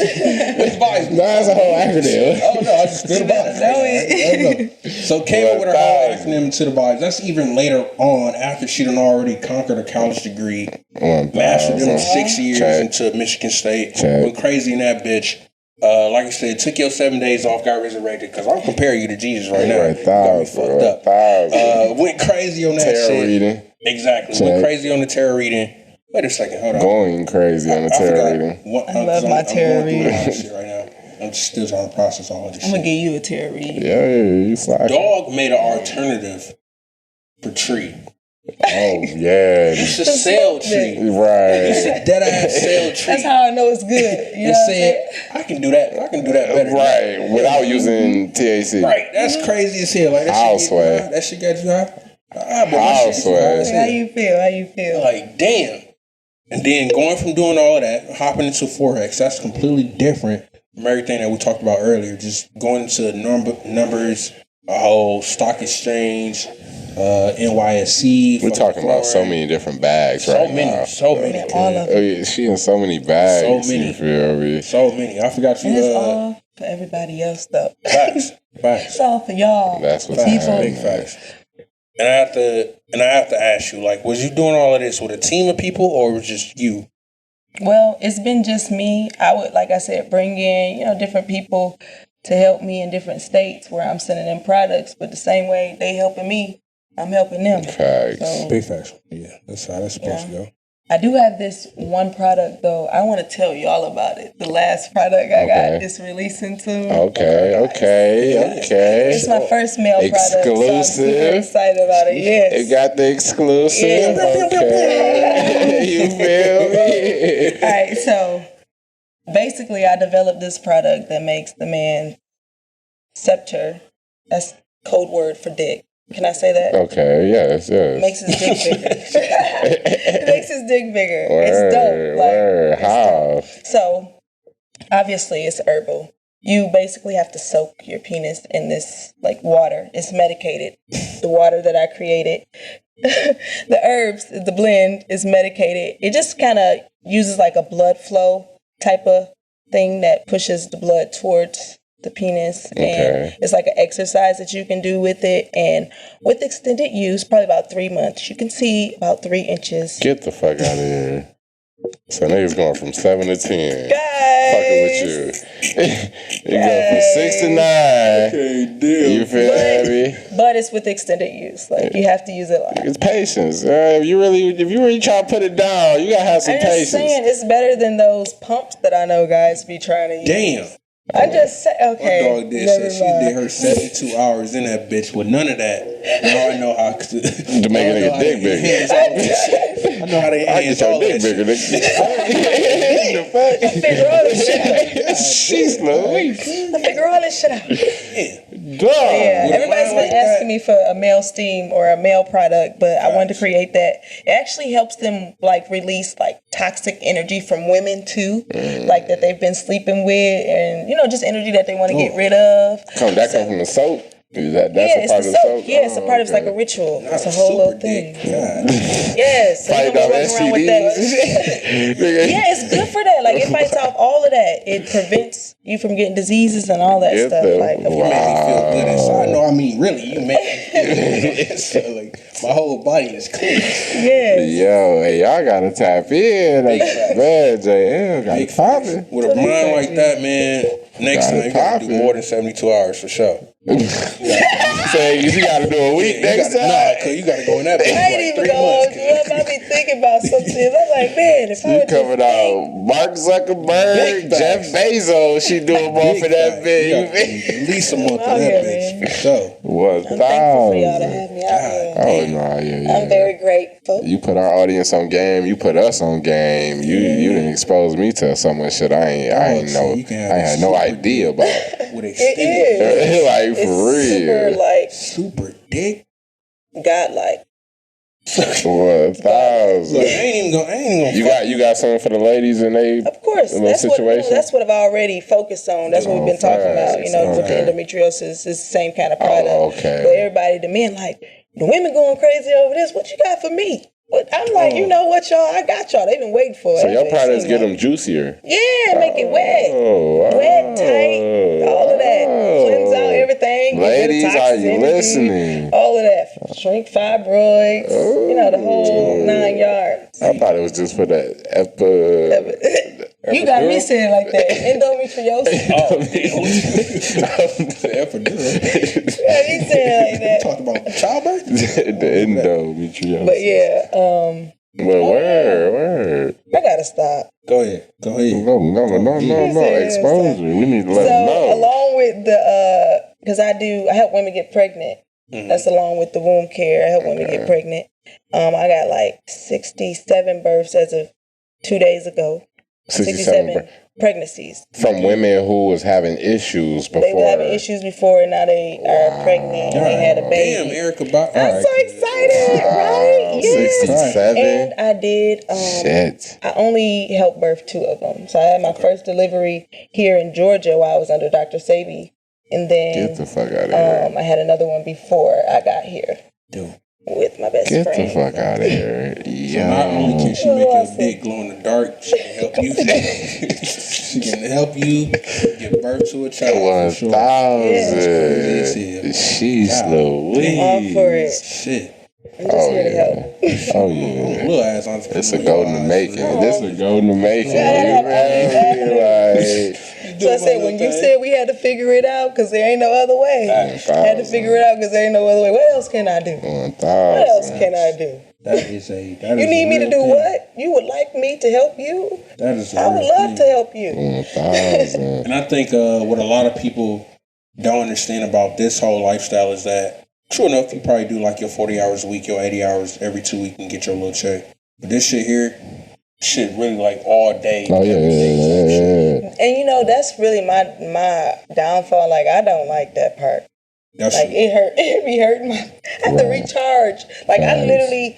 What's vibes? No, it's a whole acronym. Oh no, I just feel vibes. Know it. So came up with her whole acronym to the vibes. That's even later on after she done already conquered a college degree, mastered them 6 years into Michigan State. Went crazy in that bitch. Like I said, took your 7 days off, got resurrected. Because I'm comparing you to Jesus right now. Got me fucked up. Went crazy on that tarot shit. reading. Exactly. Went crazy on the tarot reading. Wait a second, hold on. Going crazy on the tarot reading. I love my tarot reading. I'm shit right now. I'm still trying to process all of this I'm shit. gonna give you a tarot reading. Yeah, you slide. Dog made an alternative for tree. Oh, yeah. It's a sale tree. Right. It's a dead ass sale tree. That's how I know it's good. You know It what I'm said, saying? I can do that. I can do that better. Right. Without using THC. Right. That's crazy as hell. Like I'll that shit. swear. That shit got you high. I'll swear. How you feel? How you feel? Like damn. And then going from doing all of that, hopping into Forex, that's completely different from everything that we talked about earlier. Just going into numbers, a whole stock exchange, NYSE. We're talking about so many different bags right now. So many. All of Oh, yeah, she in so many bags. So many. You feel me? So many. I forgot you. And it's all for everybody else, though. Facts. It's all for y'all. That's what's Facts. happening. Big facts. And I have to ask you, like, was you doing all of this with a team of people or was just you? Well, it's been just me. I would, like I said, bring in, different people to help me in different states where I'm sending them products. But the same way they helping me, I'm helping them. Facts. So, Big facts. Yeah, that's how that's supposed to go. I do have this one product, though. I want to tell y'all about it. The last product I got this releasing to. Okay. It's my first male product. So I'm super Exclusive. excited about it. Yes. It got the exclusive. Yeah. Okay. You feel me? All right, so basically I developed this product that makes the man scepter. That's code word for dick. Can I say that? Okay, yes. Makes his dick bigger. It makes his dick bigger. Word, It's dope. word. How? So, obviously, it's herbal. You basically have to soak your penis in this, like, water. It's medicated. The water that I created. The herbs, the blend is medicated. It just kind of uses, like, a blood flow type of thing that pushes the blood towards the penis. And it's like an exercise that you can do with it. And with extended use, probably about 3 months, you can see about 3 inches. Get the fuck out of here. So niggas going from 7 to 10. Guys! Fucking with you. You go from 6 to 9. Okay, deal. You feel me? But it's with extended use. Like, you have to use it like. It's patience. If you really try to put it down, you gotta have some I'm just patience. saying, it's better than those pumps that I know guys be trying to use. Damn. I just said, okay. My dog did never say she mind. did her 72 hours in that bitch with none of that. Now I know how To make a nigga dick bigger. I know how they I enhance get your all dick that bigger, shit. nigga. The fuck? Figure all this shit out. She's Louise. I figure all this shit out. Yeah. Dog. Yeah, With a everybody's line been like that- asking me for a male steam or a male product, but I wanted to create that. It actually helps them like release like toxic energy from women too, like that they've been sleeping with, and just energy that they want to get rid of. That come from the soap. That's a part of the soap? Yeah, it's a part of it's like a ritual. Not It's a whole little thing. Yes. So Fight off STDs. Yeah, it's good for that. Like it fights off all of that. It prevents you from getting diseases and all that stuff. Like you make me feel good inside. No, I mean really, you make me feel good. So, like my whole body is clean. Yeah. Yo, hey, y'all gotta tap in. Like, man, JL got it popping. With a mind like that, man, next time you gotta do more than 72 hours for sure. So you gotta do a week next time? Nah, cause you gotta go in that bitch I ain't for like 3 even months. I be thinking about something. I'm like, man, if I You would coming out Mark Zuckerberg, Jeff Bezos, she doing more for that bitch. At least a month out of here, that bitch man. for sure. I'm thankful for y'all to have me out here. Oh no, yeah. I'm very grateful. You put our audience on game. You put us on game. You didn't expose me to so much shit. I ain't had no idea about. With It extended, is. Like It's for real. super like super dick. godlike. 1,000. Look, I ain't even gonna. You got something for the ladies and they. Of course, little situation? that's what I've already focused on. That's what we've been talking about. You know, with the endometriosis, it's the same kind of product. Oh, okay. But everybody, the men, like the women going crazy over this. What you got for me? But I'm like, you know what, y'all? I got y'all. They've been waiting for it. So your products get them juicier. Yeah, make it wet. Oh, Wet, tight, all of that. Cleanse out everything. Ladies, get rid of are you toxicity, listening? All of that. Shrink fibroids. You know, the whole 9 yards. I thought it was just for that You got me saying like that. Endometriosis. Epidural. You got me saying like that. Talked about childbirth. the endometriosis. But yeah, Well, word. I gotta stop. Go ahead. No. Exposure. We need to let them So know. along with the because I help women get pregnant. That's along with the womb care. I help women get pregnant. I got like 67 births as of 2 days ago. 67 pregnancies. From women who was having issues before. They were having issues before, and now they are pregnant and they had a baby. Damn, Erica. I'm so excited, right? Yes. 67. And I did. Shit. I only helped birth 2 of them. So I had my first delivery here in Georgia while I was under Dr. Sabi, and then Get the fuck out of here. I had another one before I got here. Dude. With my best Get friend. the fuck out of here. So not only can she make your dick glow in the dark, she can help you. She can help you give birth to a child. 1,000. She's Louise. All for it. Shit. I'm just here to help. Oh yeah. Little ass entrepreneur. It's a golden making. This is a golden making. So I said, when you said we had to figure it out because there ain't no other way. I had to figure it out because there ain't no other way. What else can I do? 1,000. What else can I do? You need me to do what? You would like me to help you? That is. I would love to help you. 1,000. And I think what a lot of people don't understand about this whole lifestyle is that, true enough, you probably do like your 40 hours a week, your 80 hours every 2 weeks and get your little check. But this shit here, shit really like all day. Oh yeah. And you know, that's really my downfall. Like, I don't like that part. Like, it hurt. It be hurting. I have to recharge. Like, I literally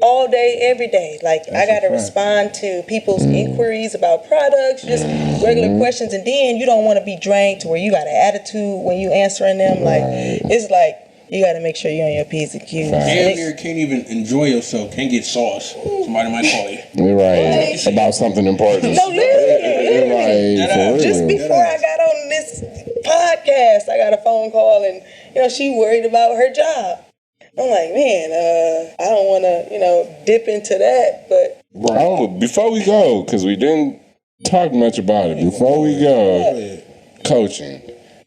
all day, every day. Like, I got to respond to people's inquiries about products, just regular questions. And then you don't want to be drained to where you got an attitude when you answering them. Like, it's like, you got to make sure you're on your P's and Q's. Damn near can't even enjoy yourself. Can't get sauce. Somebody might call you. You're right. About something important. No, listen. Right, just before I got on this podcast, I got a phone call and, you know, she worried about her job. I'm like, man, I don't want to, dip into that, but. Oh, before we go, because we didn't talk much about it. Before we go, coaching,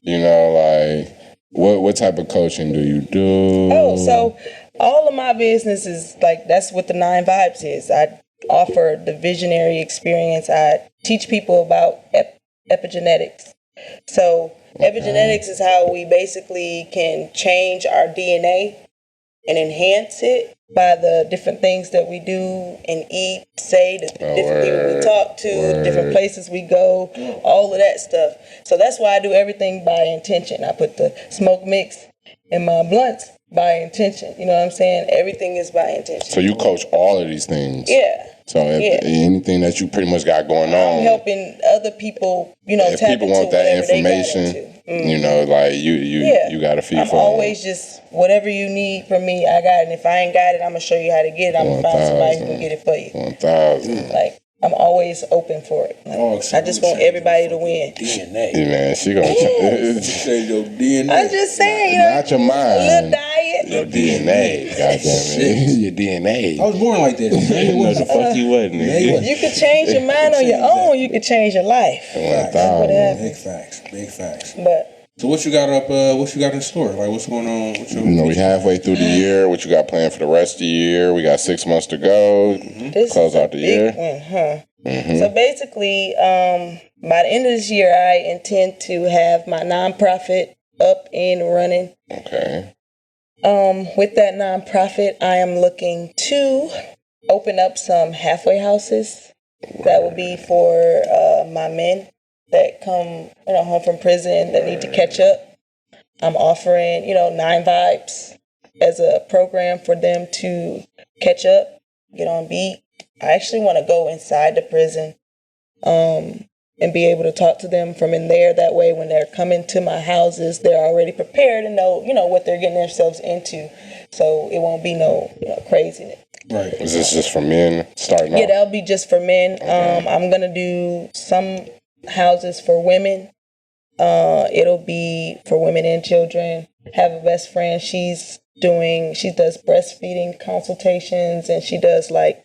like, what type of coaching do you do? Oh, so all of my business is like, that's what the 9 Vibes is. I offer the visionary experience. I teach people about epigenetics. So epigenetics is how we basically can change our DNA and enhance it by the different things that we do and eat, say, the different people we talk to, the different places we go, all of that stuff. So that's why I do everything by intention. I put the smoke mix in my blunts by intention. You know what I'm saying? Everything is by intention. So you coach all of these things? Yeah. So anything that you pretty much got going on. I'm helping other people, if tap people into want that whatever they got information, into. You know, like you got to feed I'm for them. always just, whatever you need from me, I got it. And if I ain't got it, I'm going to show you how to get it. I'm going to find somebody who can get it for you. 1,000. Like, I'm always open for it. Like, I just want everybody to win. DNA. Yeah, man, she gonna change your DNA. I'm just saying, you know, not your mind. a little diet. Your DNA, goddamn it. Your DNA. I was born like that. No, the fuck you wasn't. Nigga. You could change your mind on your own. You could change your life. 1,000. Big facts. Big facts. But so what you got up? What you got in store? Like what's going on? You know, we halfway through the year. What you got planned for the rest of the year? We got 6 months to go. this Close is a out the big year. one, huh? So basically, by the end of this year, I intend to have my nonprofit up and running. Okay. With that nonprofit, I am looking to open up some halfway houses. That will be for my men that come, home from prison that need to catch up. I'm offering, 9 Vibes as a program for them to catch up, get on beat. I actually want to go inside the prison and be able to talk to them from in there. That way, when they're coming to my houses, they're already prepared and know, what they're getting themselves into. So it won't be no craziness. Right. Is this just for men starting off? Yeah, that'll be just for men. Okay. I'm going to do some houses for women. It'll be for women and children. Have a best friend. She does breastfeeding consultations, and she does like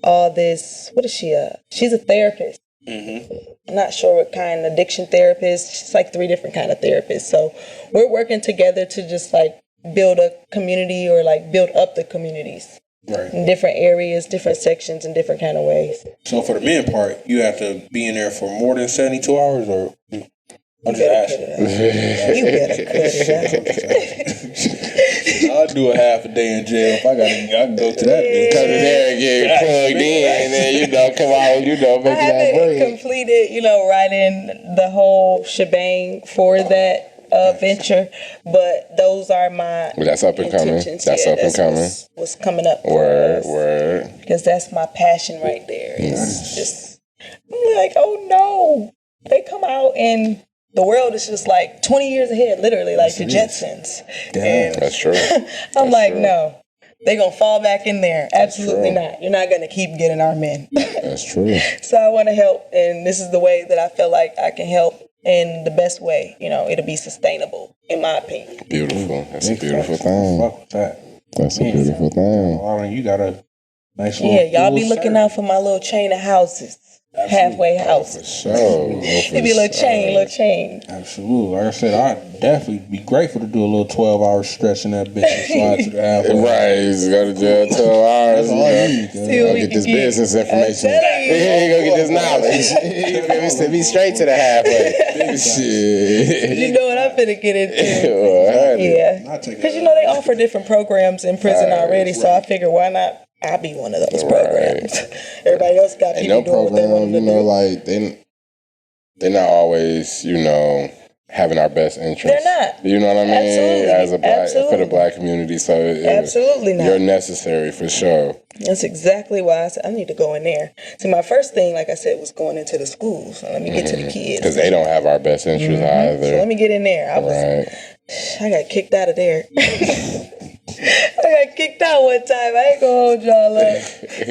all this. What is she? She's a therapist. I'm not sure what kind, addiction therapist. She's like 3 different kind of therapists. So we're working together to just like build a community or like build up the communities. Right. In different areas, different sections, in different kind of ways. So for the men part, you have to be in there for more than 72 hours, or I'm just asking. You better cut it out. I'll do a half a day in jail if I can go to that. Yeah. Come in there and get plugged in, and then come out, make I that break. haven't completed, writing the whole shebang for that venture, but those are my That's up and coming. intentions. That's up and coming. What's coming up? Word. Because that's my passion right there. It's just, I'm like, oh no, they come out and the world is just like 20 years ahead, literally, like the Jetsons. Damn, that's true. I'm like, no, they're going to fall back in there. Absolutely not. You're not going to keep getting our men. That's true. So I want to help, and this is the way that I feel like I can help in the best way. It'll be sustainable, in my opinion. Beautiful. That's a beautiful thing. Fuck with that. That's a beautiful thing. Lauren, you got a nice little... Yeah, y'all be looking out for my little chain of houses. Halfway houses. For sure. It'd be a little chain. Absolutely. Like I said, I'd definitely be grateful to do a little 12-hour stretch in that bitch and slide to the halfway. Right, he's got to do 12 hours. That's all I need. Go get this business information. Go get this knowledge. Be straight to the halfway. Shit. You know what I'm finna get into. Yeah. Because they offer different programs in prison already, so I figure why not? I'll be one of those programs. Everybody else got people doing what they want to do. Like they're not always, having our best interests. They're not. You know what I mean? Absolutely. As a black for the black community, so absolutely not. You're necessary for sure. That's exactly why I said I need to go in there. See, my first thing, like I said, was going into the schools. So let me get to the kids because they don't have our best interests either. So let me get in there. I got kicked out of there. I got kicked out one time. I ain't gonna hold y'all up.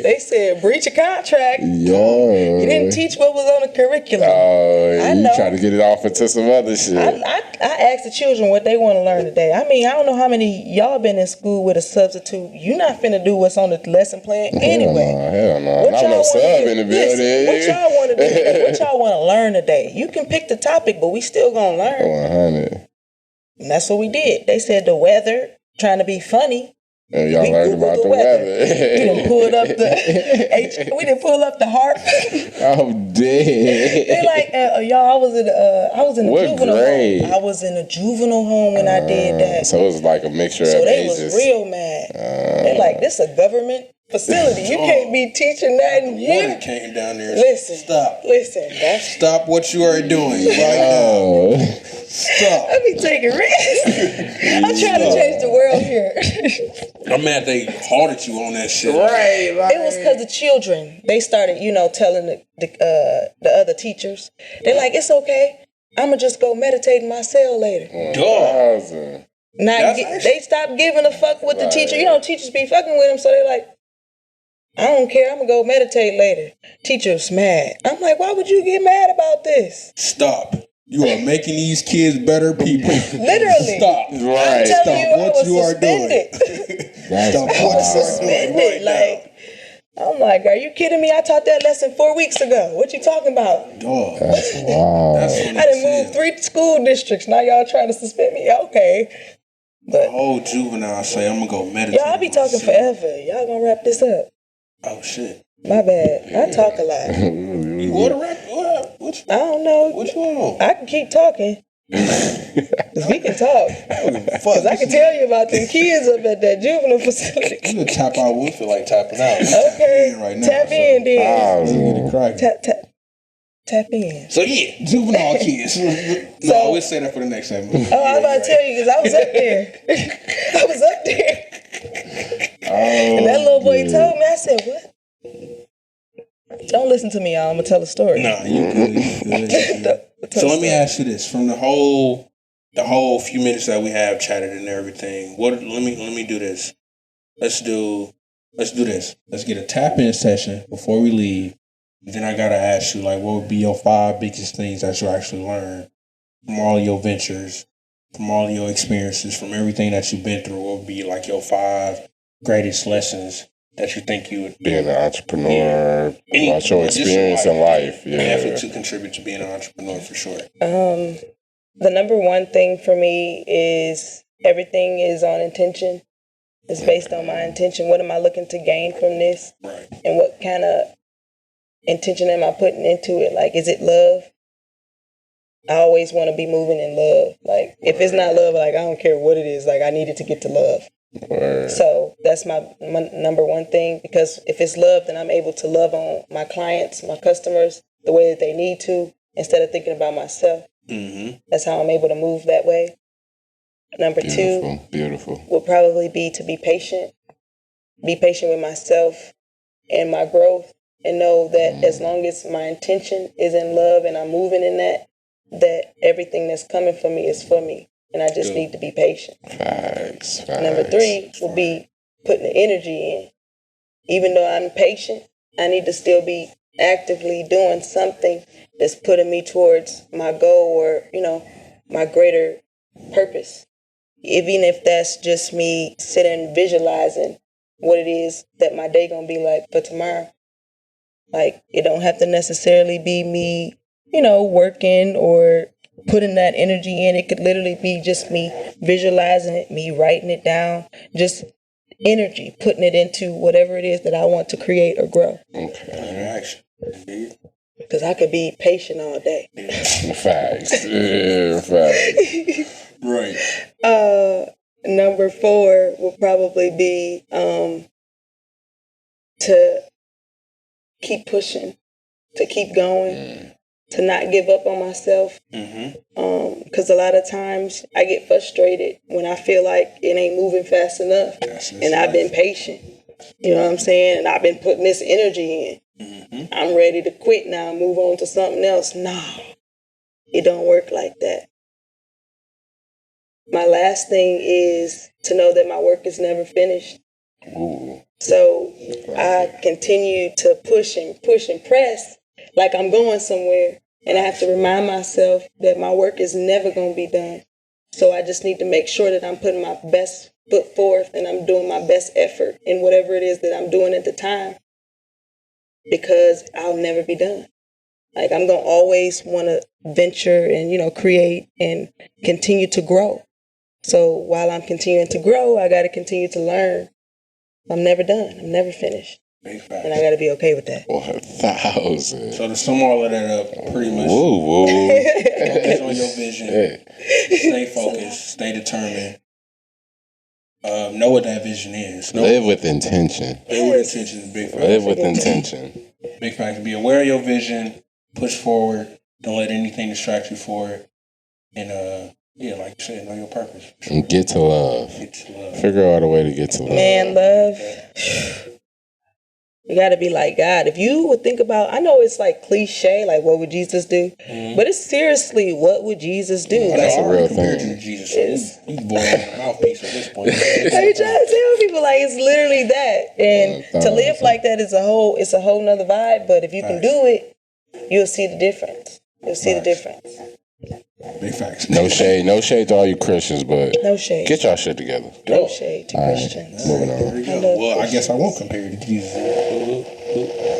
They said breach of contract. Yo, you didn't teach what was on the curriculum. Oh, you try to get it off into some other shit. I asked the children what they want to learn today. I mean, I don't know how many y'all been in school with a substitute. You not finna do what's on the lesson plan anyway. Hell no. Not no sub in the building. What y'all want to do today? What y'all want to learn today? You can pick the topic, but we still gonna learn. 100. And that's what we did. They said the weather, trying to be funny. And y'all learned about the weather. We didn't pull up the HARP. I'm dead. They like, y'all, I was in a juvenile grade? home. I was in a juvenile home when I did that. So it was like a mixture of ages. So they was real mad. They like, this a government facility. You can't be teaching that in here. Water came down there. Listen. Stop. Stop what you are doing right now. Stop. I be taking risks. I'm trying to change the world here. I'm mad they halted you on that shit. Right. It was because the children, they started, telling the other teachers. They're like, it's okay. I'ma just go meditate in my cell later. Dog. They stopped giving a fuck with the teacher. You know, teachers be fucking with them, so they're like, I don't care, I'm gonna go meditate later. Teacher's mad. I'm like, why would you get mad about this? Stop. You are making these kids better people. Literally. Stop. Right. Stop what you are doing. Stop what you are doing right now. I'm like, are you kidding me? I taught that lesson 4 weeks ago. What you talking about? Dog. That's wild. I done moved 3 school districts. Now y'all trying to suspend me? Okay. But the whole juvenile say, I'm going to go meditate. Y'all be talking forever. Y'all gonna wrap this up. Oh, shit. My bad. I talk a lot. You want to wrap? What I don't know. What you want? I can keep talking. Cause we can talk. Cause I can tell you about them kids up at that juvenile facility. You can tap out. We feel like tapping out. Okay. Right now, tap in then. Tap in. So yeah, juvenile kids. No, we'll say that for the next segment. Oh, I was about to tell you because I was up there. I was up there. And that little boy told me, I said, what? Don't listen to me, y'all. I'm going to tell a story. Nah, you good. So let me ask you this. From the whole few minutes that we have chatted and everything, let me do this. Let's do this. Let's get a tap-in session before we leave. Then I got to ask you, like, what would be your 5 biggest things that you actually learned from all your ventures, from all your experiences, from everything that you've been through? What would be, like, your 5 greatest lessons that you think you would... Being an entrepreneur, about your experience in life. Yeah. Effort to contribute to being an entrepreneur, for sure. The number one thing for me is everything is on intention. It's based on my intention. What am I looking to gain from this? Right. And what kind of intention am I putting into it? Like, is it love? I always want to be moving in love. Like, if it's not love, like, I don't care what it is. Like, I need it to get to love. Right. So that's my number one thing, because if it's love, then I'm able to love on my clients, my customers, the way that they need to, instead of thinking about myself. Mm-hmm. That's how I'm able to move that way. Number Beautiful. 2 will probably be to be patient. Be patient with myself and my growth, and know that as long as my intention is in love and I'm moving in that everything that's coming for me is for me. And I just need to be patient. Facts. Number 3 will be putting the energy in. Even though I'm patient, I need to still be actively doing something that's putting me towards my goal or, my greater purpose. Even if that's just me sitting visualizing what it is that my day gonna be like for tomorrow. Like, it don't have to necessarily be me, working or putting that energy in. It could literally be just me visualizing it, me writing it down, just energy, putting it into whatever it is that I want to create or grow. Okay. Because I could be patient all day. Facts. Yeah, facts. Right. Number 4 will probably be to keep pushing, to keep going, to not give up on myself. Because a lot of times I get frustrated when I feel like it ain't moving fast enough. And I've been patient. You know what I'm saying? And I've been putting this energy in. I'm ready to quit now and move on to something else. No, it don't work like that. My last thing is to know that my work is never finished. Ooh. So I continue to push and press like I'm going somewhere. And I have to remind myself that my work is never going to be done. So I just need to make sure that I'm putting my best foot forth and I'm doing my best effort in whatever it is that I'm doing at the time, because I'll never be done. Like, I'm going to always want to venture and, create and continue to grow. So while I'm continuing to grow, I got to continue to learn. I'm never done. I'm never finished. And I got to be okay with that. 1,000. So to sum all of that up, pretty much. Whoa. Focus on your vision. Yeah. Stay focused. Stay determined. Know what that vision is. Live with intention. Live with intention is a big factor. Live with intention. Big factor. Be aware of your vision. Push forward. Don't let anything distract you for it. And like you said, know your purpose. And get to love. Figure out a way to get to love. Man, love. You got to be like God. If you would think about, I know it's like cliche, like what would Jesus do? But it's seriously, what would Jesus do? That's like, a real thing. To Jesus, you boy a mouthpiece at this point. I try to tell people like it's literally that, and to live like that is it's a whole nother vibe. But if you can do it, you'll see the difference. You'll see the difference. Big facts. No shade to all you Christians, but No shade. get y'all shit together. No shade to Christians. Moving on. There we go. Well, I guess I won't compare you to Jesus.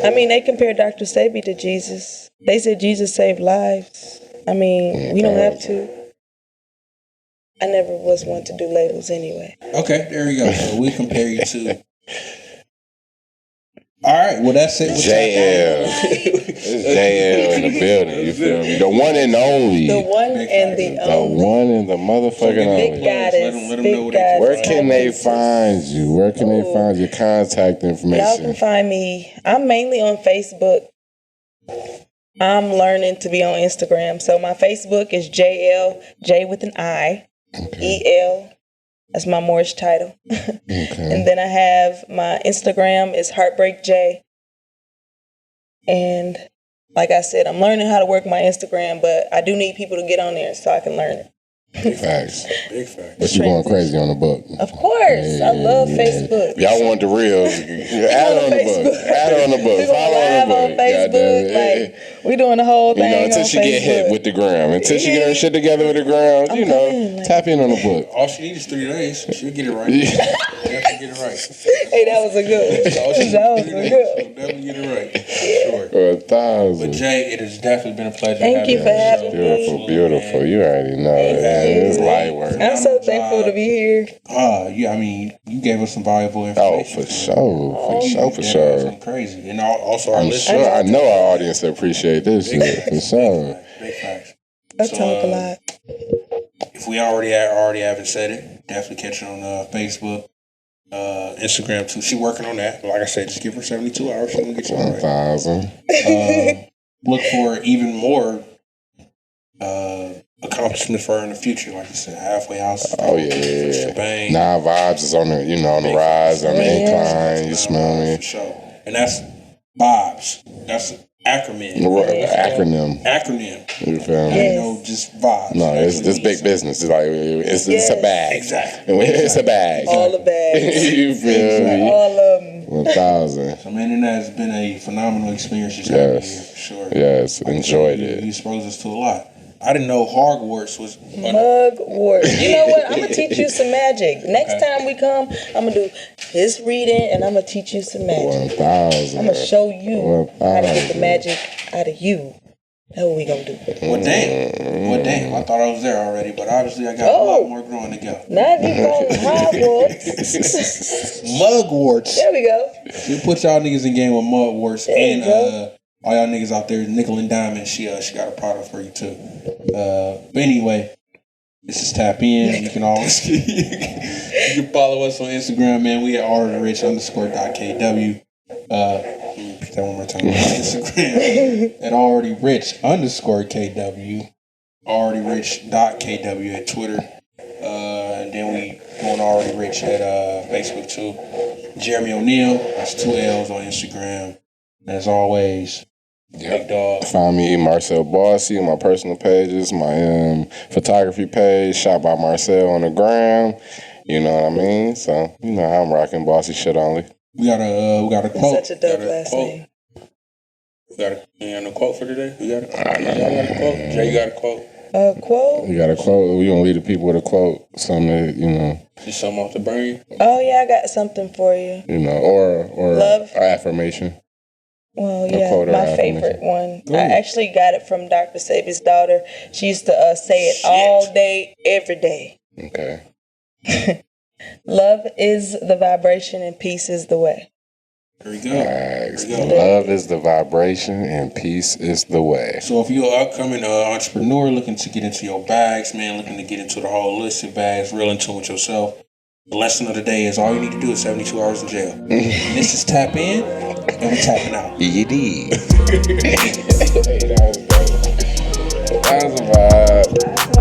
I mean, they compared Dr. Sebi to Jesus. They said Jesus saved lives. I mean, we don't have to. I never was one to do labels anyway. Okay, there we go. So we compare you to. All right, well that's it. JL. It's JL in the building, you feel me? The one and only. The one and the The only. one and the motherfucking Big only. goddess. Let 'em Big know goddess. Where can they find you? Where can they find your contact Y'all information? can find me. I'm mainly on Facebook. I'm learning to be on Instagram. So my Facebook is JL, J with an I, EL. That's my Moorish title. And then I have my Instagram is Heartbreak J. And like I said, I'm learning how to work my Instagram, but I do need people to get on there so I can learn it. Facts. Big facts. But you going crazy on the book. Of course. I love Facebook. If y'all want the reels, add it on the book. Add it on the book. We going Follow live on the on book. Facebook. Like, we doing the whole You thing know, until on she get hit Facebook. with the gram. Until she get her shit together with the gram, you know, coming, like- tap in on the book. All she needs is 3 days. She'll get it right. Definitely get it right. Hey, that was a good one. All she needs That is was 3 a days. good She'll definitely get it right. For sure. 1,000. But Jay, it has definitely been a pleasure. Thank having you for having me. Beautiful, beautiful. You already know. Man, it's light work. I'm so thankful to be here. Yeah, I mean, you gave us some valuable Oh, information. for sure. For sure, for Yeah, sure. something crazy. And also our I'm listeners. sure. I know our audience appreciate this shit. For sure. Big facts. I talk a lot. If we already haven't said it, definitely catch her on Facebook, Instagram too. She working on that. Like I said, just give her 72 hours. She's gonna get you all right. 1,000. Look for even more accomplishments for her in the future. Like you said, halfway house. Oh, yeah. Shebang. Nah, vibes is on the, on the rise, on the incline. You smell For me? sure. And that's vibes. That's an acronym. Acronym. Acronym. You feel me? Yes. You know, just vibes. No, it's Actually big means business. It's like it's a bag. Exactly. It's a bag. All the bags. You feel me? All of them. 1,000. So, man, and that has been a phenomenal experience just having you here, for sure. Yes, enjoyed You it. exposed us to a lot. I didn't know Hogwarts was... Mugwort. You know what? I'm going to teach you some magic. Next time we come, I'm going to do his reading and I'm going to teach you some magic. 1,000. I'm going to show you how to get the 1,000. magic out of you. That's what we going to do. Well, damn. I thought I was there already, but obviously I got a lot more growing to go. Now if you call Hogwarts. Mugwarts. There we go. She put y'all niggas in game with Mugwarts. There you And go. all y'all niggas out there, Nickel and Diamond, she got a product for you too. But anyway, this is Tap In. You can always you can follow us on Instagram, man. We at alreadyrich_.kw. Let me repeat that one more time. Instagram at alreadyrich_kw. alreadyrich.kw at Twitter. And then we going already rich at Facebook too. Jeremy O'Neal. That's 2 L's on Instagram. As always, big dog. Find me Marcel Bossy on my personal pages, my photography page, Shot by Marcel on the gram. You know what I mean? So you know how I'm rocking bossy shit only. We got a quote. Such a dope last name. You got a quote for today? Y'all got a quote? Jay, you got a quote? A quote? We got a quote. We gonna leave the people with a quote. Something that, Just something off the brain? Oh, yeah, I got something for you. or Love. affirmation. Well, A yeah, quote or my affirmation. favorite one. Go I ahead. actually got it from Dr. Sebi's daughter. She used to say it all day, every day. Okay. Love is the vibration and peace is the way. There we go. Facts. There we go. Love is the vibration and peace is the way. So if you're an upcoming entrepreneur looking to get into your bags, man, looking to get into the whole holistic bags, real in tune with yourself, the lesson of the day is all you need to do is 72 hours in jail. This is Tap In, and we're tapping out. You did. Hey, that was dope. That was a vibe.